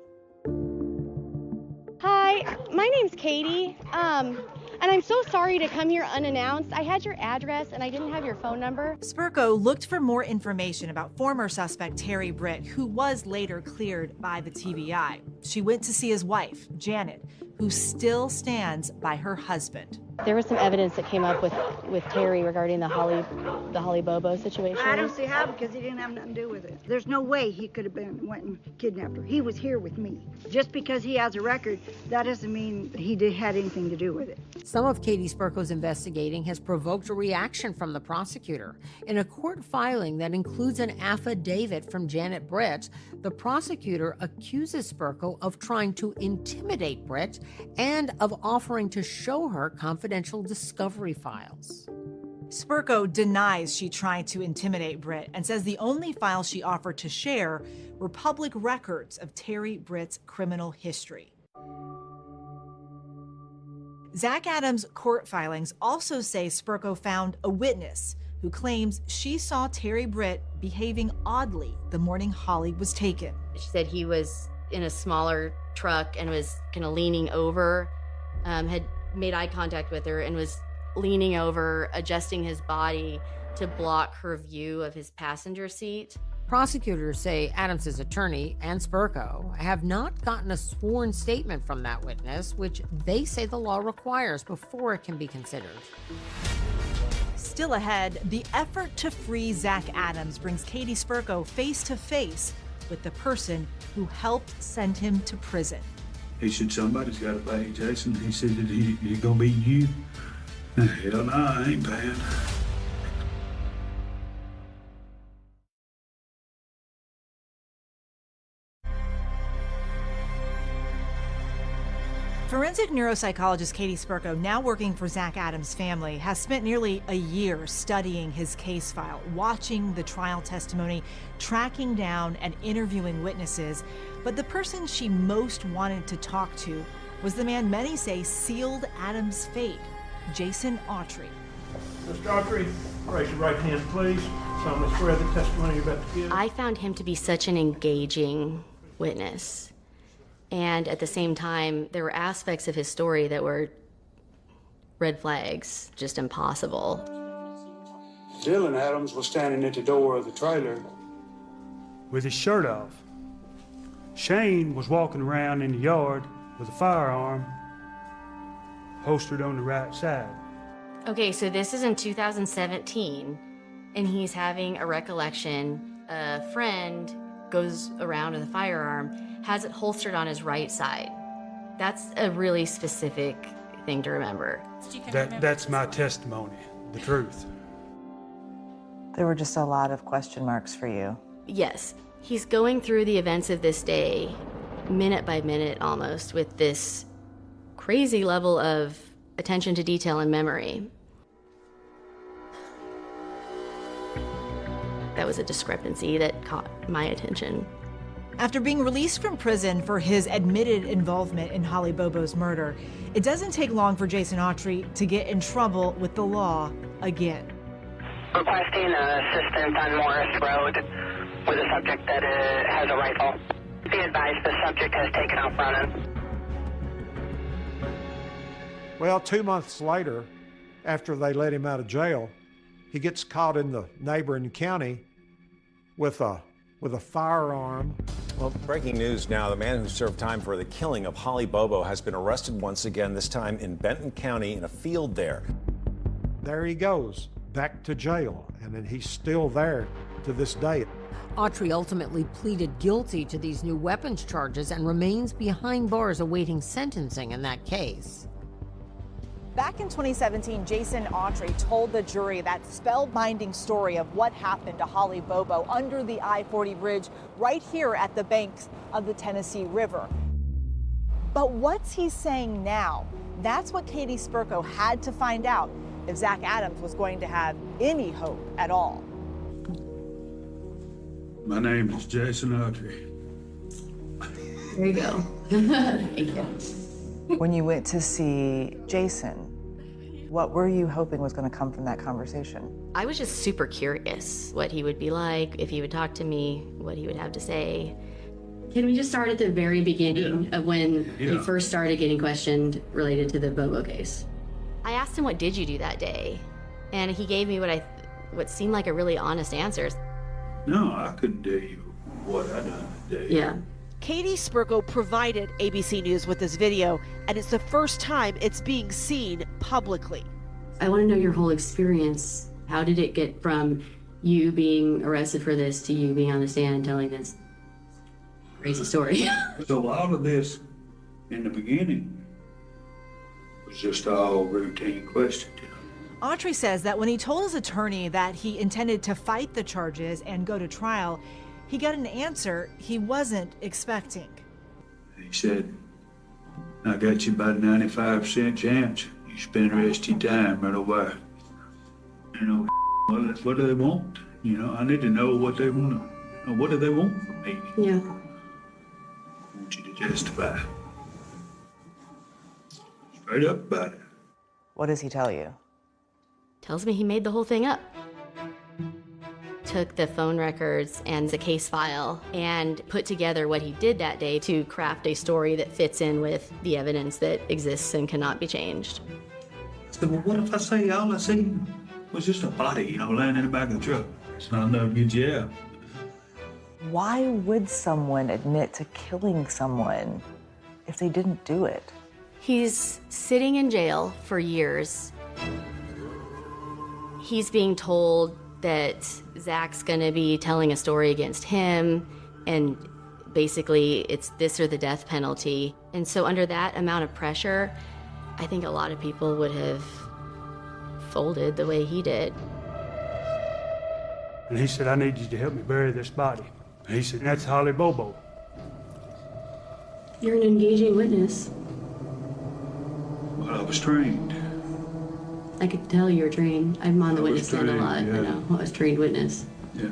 [SPEAKER 24] Hi, my name's Katie, and I'm so sorry to come here unannounced. I had your address and I didn't have your phone number.
[SPEAKER 17] Spurko looked for more information about former suspect Terry Britt, who was later cleared by the TBI. She went to see his wife, Janet, who still stands by her husband.
[SPEAKER 24] There was some evidence that came up with Terry regarding the Holly Bobo situation.
[SPEAKER 25] I don't see how, because he didn't have nothing to do with it. There's no way he could have went and kidnapped her. He was here with me. Just because he has a record, that doesn't mean he had anything to do with it.
[SPEAKER 13] Some of Katie Spurko's investigating has provoked a reaction from the prosecutor. In a court filing that includes an affidavit from Janet Britt, the prosecutor accuses Spurko of trying to intimidate Britt and of offering to show her confidential discovery files.
[SPEAKER 17] Spurko denies she tried to intimidate Britt and says the only files she offered to share were public records of Terry Britt's criminal history. Zach Adams' court filings also say Spurko found a witness who claims she saw Terry Britt behaving oddly the morning Holly was taken.
[SPEAKER 22] She said he was in a smaller truck and was kind of leaning over, had made eye contact with her and was leaning over, adjusting his body to block her view of his passenger seat.
[SPEAKER 13] Prosecutors say Adams' attorney and Spurko have not gotten a sworn statement from that witness, which they say the law requires before it can be considered.
[SPEAKER 17] Still ahead, the effort to free Zach Adams brings Katie Spurko face to face with the person who helped send him to prison.
[SPEAKER 26] He said, somebody's got to pay, Jason. He said that he's going to be you. Hell no, I ain't paying.
[SPEAKER 17] Forensic neuropsychologist Katie Spurko, now working for Zach Adams' family, has spent nearly a year studying his case file, watching the trial testimony, tracking down and interviewing witnesses. But the person she most wanted to talk to was the man many say sealed Adams' fate, Jason Autry.
[SPEAKER 1] Mr. Autry, raise your right hand, please. Solemnly swear the testimony you're about to give.
[SPEAKER 22] I found him to be such an engaging witness. And at the same time, there were aspects of his story that were red flags, just impossible.
[SPEAKER 26] Dylan Adams was standing at the door of the trailer with his shirt off. Shane was walking around in the yard with a firearm holstered on the right side.
[SPEAKER 22] Okay, so this is in 2017, and he's having a recollection. A friend goes around with a firearm, has it holstered on his right side. That's a really specific thing to remember.
[SPEAKER 26] That's my testimony, the truth.
[SPEAKER 11] There were just a lot of question marks for you.
[SPEAKER 22] Yes, he's going through the events of this day, minute by minute almost, with this crazy level of attention to detail and memory. That was a discrepancy that caught my attention.
[SPEAKER 17] After being released from prison for his admitted involvement in Holly Bobo's murder, it doesn't take long for Jason Autry to get in trouble with the law again.
[SPEAKER 3] Requesting assistance on Morris Road with a subject that has a rifle. Be advised the subject has taken off running.
[SPEAKER 6] Well, 2 months later, after they let him out of jail, he gets caught in the neighboring county with a firearm.
[SPEAKER 9] Well, breaking news now. The man who served time for the killing of Holly Bobo has been arrested once again, this time in Benton County in a field there.
[SPEAKER 6] There he goes, back to jail, and then he's still there to this day.
[SPEAKER 13] Autry ultimately pleaded guilty to these new weapons charges and remains behind bars awaiting sentencing in that case.
[SPEAKER 17] Back in 2017, Jason Autry told the jury that spellbinding story of what happened to Holly Bobo under the I-40 bridge right here at the banks of the Tennessee River. But what's he saying now? That's what Katie Spurko had to find out if Zach Adams was going to have any hope at all.
[SPEAKER 26] My name is Jason Autry.
[SPEAKER 22] There you go. Thank you.
[SPEAKER 11] When you went to see Jason, what were you hoping was going to come from that conversation?
[SPEAKER 22] I was just super curious what he would be like, if he would talk to me, what he would have to say. Can we just start at the very beginning of when you first started getting questioned related to the Bobo case? I asked him, what did you do that day? And he gave me what seemed like a really honest answer.
[SPEAKER 26] No, I couldn't tell you what I done that day.
[SPEAKER 22] Yeah.
[SPEAKER 17] Katie Spurko provided ABC News with this video, and it's the first time it's being seen publicly.
[SPEAKER 22] I want to know your whole experience. How did it get from you being arrested for this to you being on the stand and telling this crazy story?
[SPEAKER 26] So a lot of this in the beginning was just all routine questions.
[SPEAKER 17] Autry says that when he told his attorney that he intended to fight the charges and go to trial, he got an answer he wasn't expecting.
[SPEAKER 26] He said, I got you about a 95% chance. You spend the rest of your time right away. You know, what do they want? You know, I need to know what they want. What do they want from me?
[SPEAKER 22] Yeah.
[SPEAKER 26] I want you to testify. Straight up about it.
[SPEAKER 11] What does he tell you?
[SPEAKER 22] Tells me he made the whole thing up. Took the phone records and the case file and put together what he did that day to craft a story that fits in with the evidence that exists and cannot be changed.
[SPEAKER 26] I said, well, what if I say all I seen was just a body, you know, laying in the back of the truck? It's not enough to get you out.
[SPEAKER 11] Why would someone admit to killing someone if they didn't do it?
[SPEAKER 22] He's sitting in jail for years. He's being told that Zach's gonna be telling a story against him, and basically it's this or the death penalty. And so under that amount of pressure, I think a lot of people would have folded the way he did.
[SPEAKER 26] And he said, I need you to help me bury this body. And he said, that's Holly Bobo.
[SPEAKER 22] You're an engaging witness.
[SPEAKER 26] Well, I was trained.
[SPEAKER 22] I could tell you were trained. I'm on the witness stand a
[SPEAKER 26] trained,
[SPEAKER 22] lot.
[SPEAKER 26] yeah.
[SPEAKER 22] I know. I was trained witness.
[SPEAKER 26] Yeah.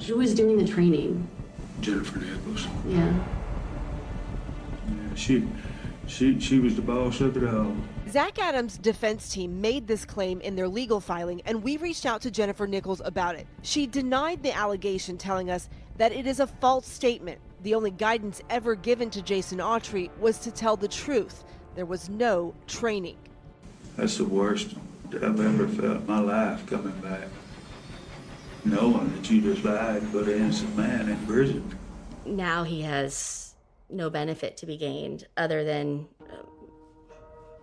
[SPEAKER 22] Who was doing the training?
[SPEAKER 26] Jennifer Nichols.
[SPEAKER 22] Yeah.
[SPEAKER 26] Yeah, She was the boss of it all.
[SPEAKER 2] Zach Adams' defense team made this claim in their legal filing, and we reached out to Jennifer Nichols about it. She denied the allegation, telling us that it is a false statement. The only guidance ever given to Jason Autry was to tell the truth. There was no training.
[SPEAKER 26] That's the worst that I've ever felt in my life, coming back, knowing that you just lied and put an innocent man in prison.
[SPEAKER 22] Now he has no benefit to be gained other than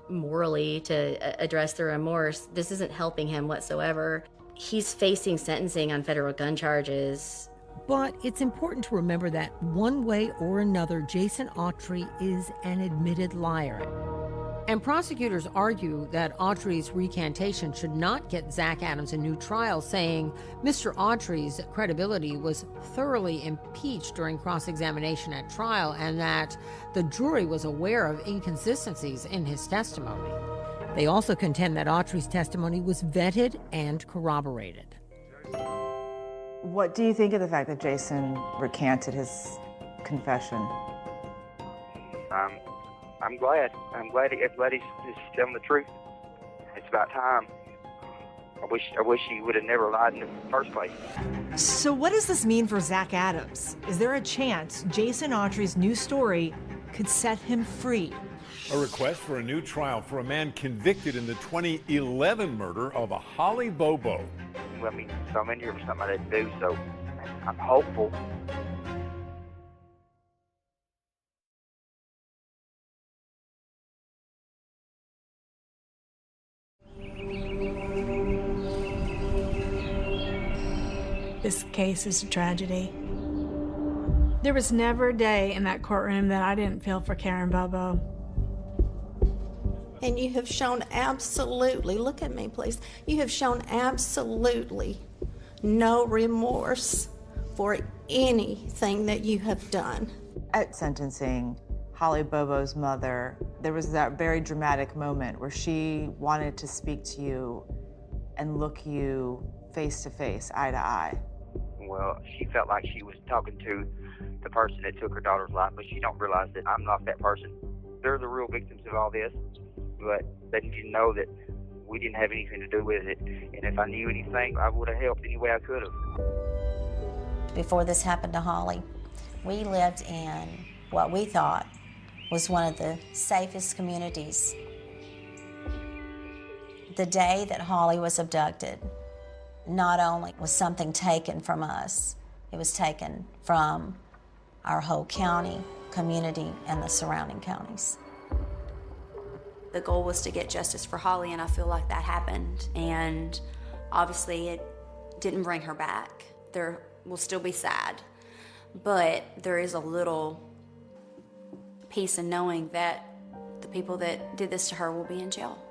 [SPEAKER 22] morally to address the remorse. This isn't helping him whatsoever. He's facing sentencing on federal gun charges.
[SPEAKER 13] But it's important to remember that one way or another, Jason Autry is an admitted liar. And prosecutors argue that Autry's recantation should not get Zach Adams a new trial, saying Mr. Autry's credibility was thoroughly impeached during cross-examination at trial and that the jury was aware of inconsistencies in his testimony. They also contend that Autry's testimony was vetted and corroborated.
[SPEAKER 11] What do you think of the fact that Jason recanted his confession?
[SPEAKER 29] I'm glad. I'm glad he's telling the truth. It's about time. I wish he would have never lied in the first place.
[SPEAKER 8] So what does this mean for Zach Adams? Is there a chance Jason Autry's new story could set him free?
[SPEAKER 10] A request for a new trial for a man convicted in the 2011 murder of a Holly Bobo.
[SPEAKER 29] I mean, so many years for something I didn't do, so I'm hopeful.
[SPEAKER 12] This case is a tragedy. There was never a day in that courtroom that I didn't feel for Karen Bobo.
[SPEAKER 19] And you have shown absolutely, look at me please, you have shown absolutely no remorse for anything that you have done.
[SPEAKER 11] At sentencing, Holly Bobo's mother, there was that very dramatic moment where she wanted to speak to you and look you face to face, eye to eye.
[SPEAKER 29] Well, she felt like she was talking to the person that took her daughter's life, but she don't realize that I'm not that person. They're the real victims of all this, but they need to know that we didn't have anything to do with it. And if I knew anything, I would have helped any way I could have.
[SPEAKER 22] Before this happened to Holly, we lived in what we thought was one of the safest communities. The day that Holly was abducted, not only was something taken from us, it was taken from our whole county, community, and the surrounding counties.
[SPEAKER 14] The goal was to get justice for Holly, and I feel like that happened. And obviously it didn't bring her back. There will still be sad, but there is a little peace in knowing that the people that did this to her will be in jail.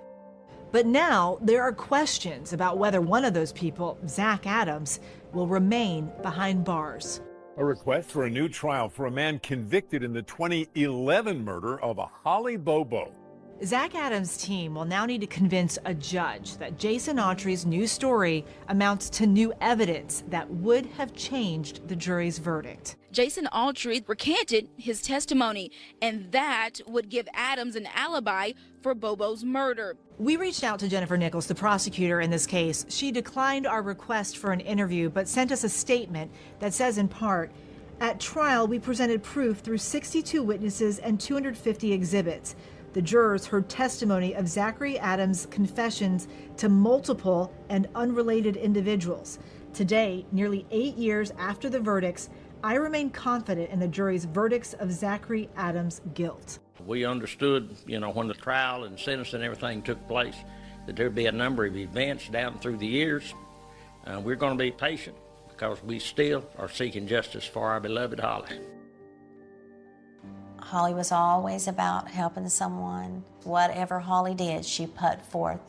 [SPEAKER 8] But now there are questions about whether one of those people, Zach Adams, will remain behind bars.
[SPEAKER 10] A request for a new trial for a man convicted in the 2011 murder of a Holly Bobo.
[SPEAKER 8] Zach Adams' team will now need to convince a judge that Jason Autry's new story amounts to new evidence that would have changed the jury's verdict.
[SPEAKER 16] Jason Autry recanted his testimony, and that would give Adams an alibi for Bobo's murder.
[SPEAKER 8] We reached out to Jennifer Nichols, the prosecutor in this case. She declined our request for an interview, but sent us a statement that says in part, "At trial, we presented proof through 62 witnesses and 250 exhibits. The jurors heard testimony of Zachary Adams' confessions to multiple and unrelated individuals. Today, nearly 8 years after the verdicts, I remain confident in the jury's verdicts of Zachary Adams' guilt."
[SPEAKER 18] We understood, when the trial and sentence and everything took place, that there'd be a number of events down through the years. We're going to be patient because we still are seeking justice for our beloved Holly.
[SPEAKER 22] Holly was always about helping someone. Whatever Holly did, she put forth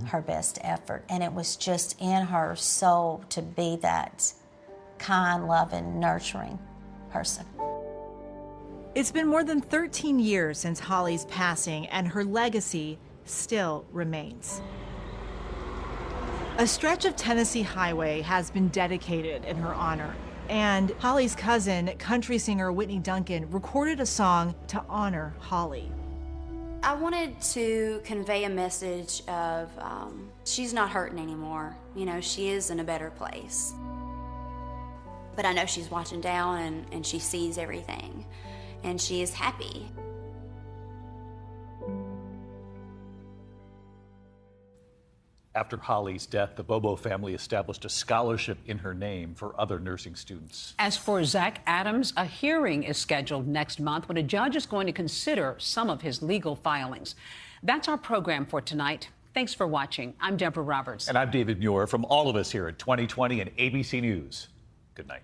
[SPEAKER 22] her best effort. And it was just in her soul to be that kind, loving, nurturing person.
[SPEAKER 8] It's been more than 13 years since Holly's passing, and her legacy still remains. A stretch of Tennessee highway has been dedicated in her honor. And Holly's cousin, country singer Whitney Duncan, recorded a song to honor Holly.
[SPEAKER 14] I wanted to convey a message of she's not hurting anymore. You know, she is in a better place. But I know she's watching down and she sees everything. And she is happy.
[SPEAKER 4] After Holly's death, the Bobo family established a scholarship in her name for other nursing students.
[SPEAKER 5] As for Zach Adams, a hearing is scheduled next month when a judge is going to consider some of his legal filings. That's our program for tonight. Thanks for watching. I'm Deborah Roberts.
[SPEAKER 4] And I'm David Muir. From all of us here at 2020 and ABC News, good night.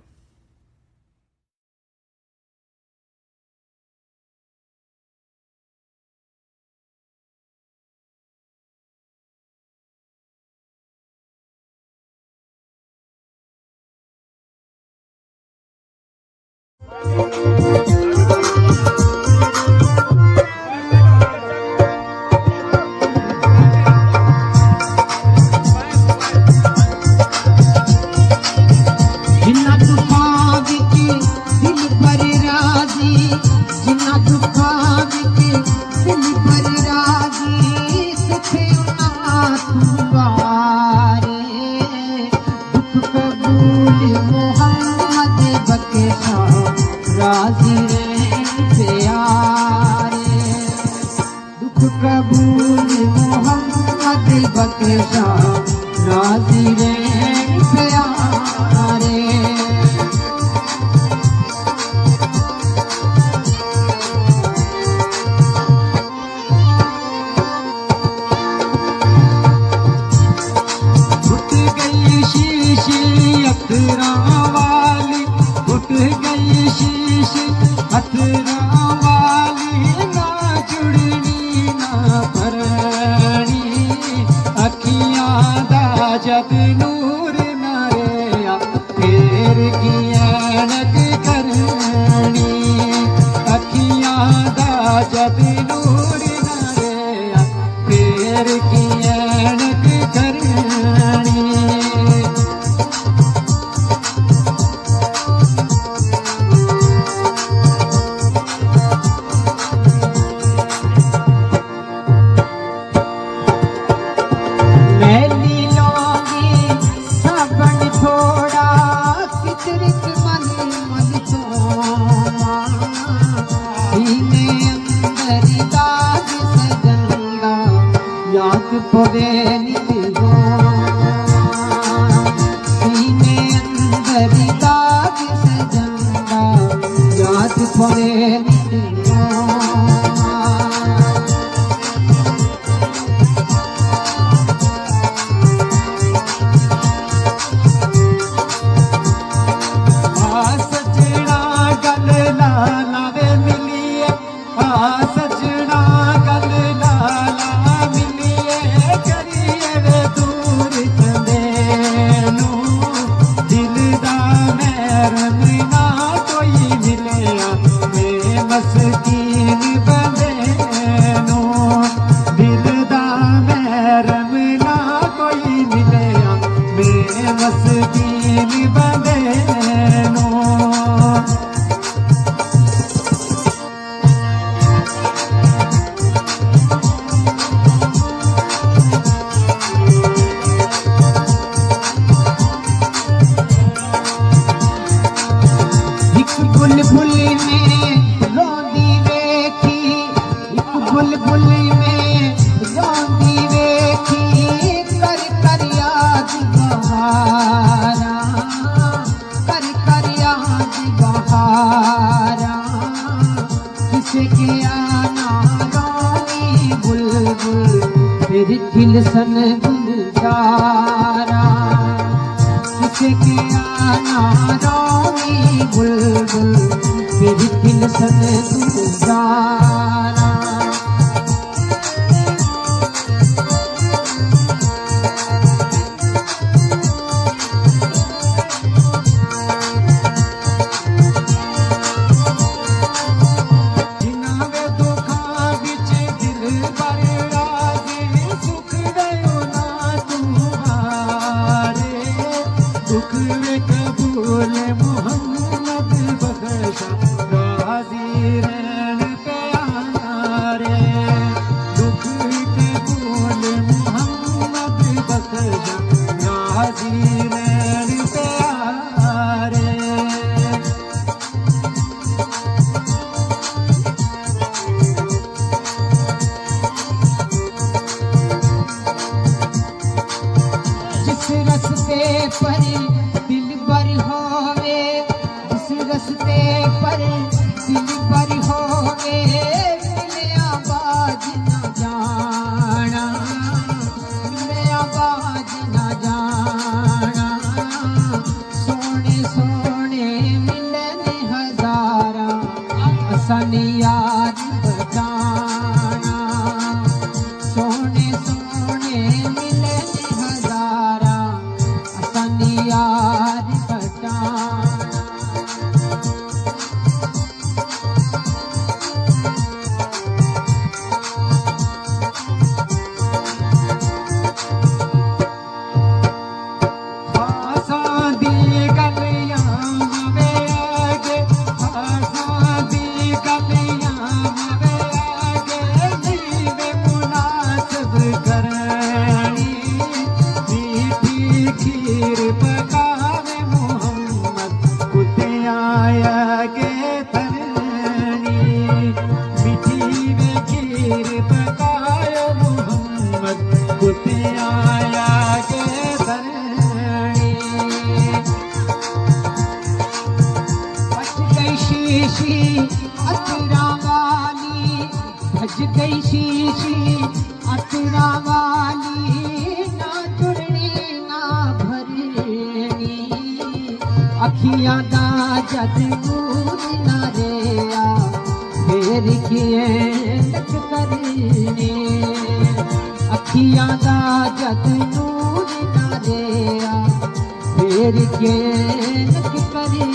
[SPEAKER 7] आसानी यार बचाना सोने सोने मिले हजारा आसानी यार बचाना भज गई शीशी अतरा वाली ना जुड़नी ना भरनी अखियां दा जद नूर ना रेया फेर किए लग करनी अखियां दा जद नूर ना रेया फेर किए लग करनी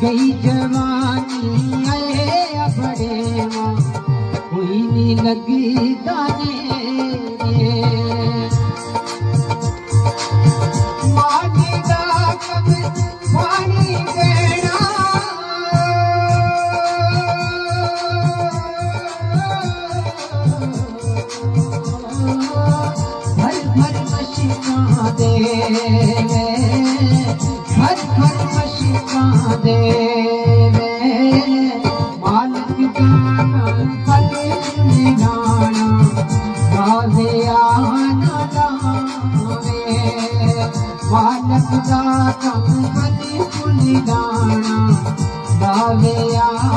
[SPEAKER 7] गई जवानी आए बड़े कोई नहीं लगी दाने मानी दा कब पानी देना भर भर मशीना दे भर भर मशीना दे मालिक गाना फले गाना गावे आना गावे मालिक गाना फले गाना गावे आना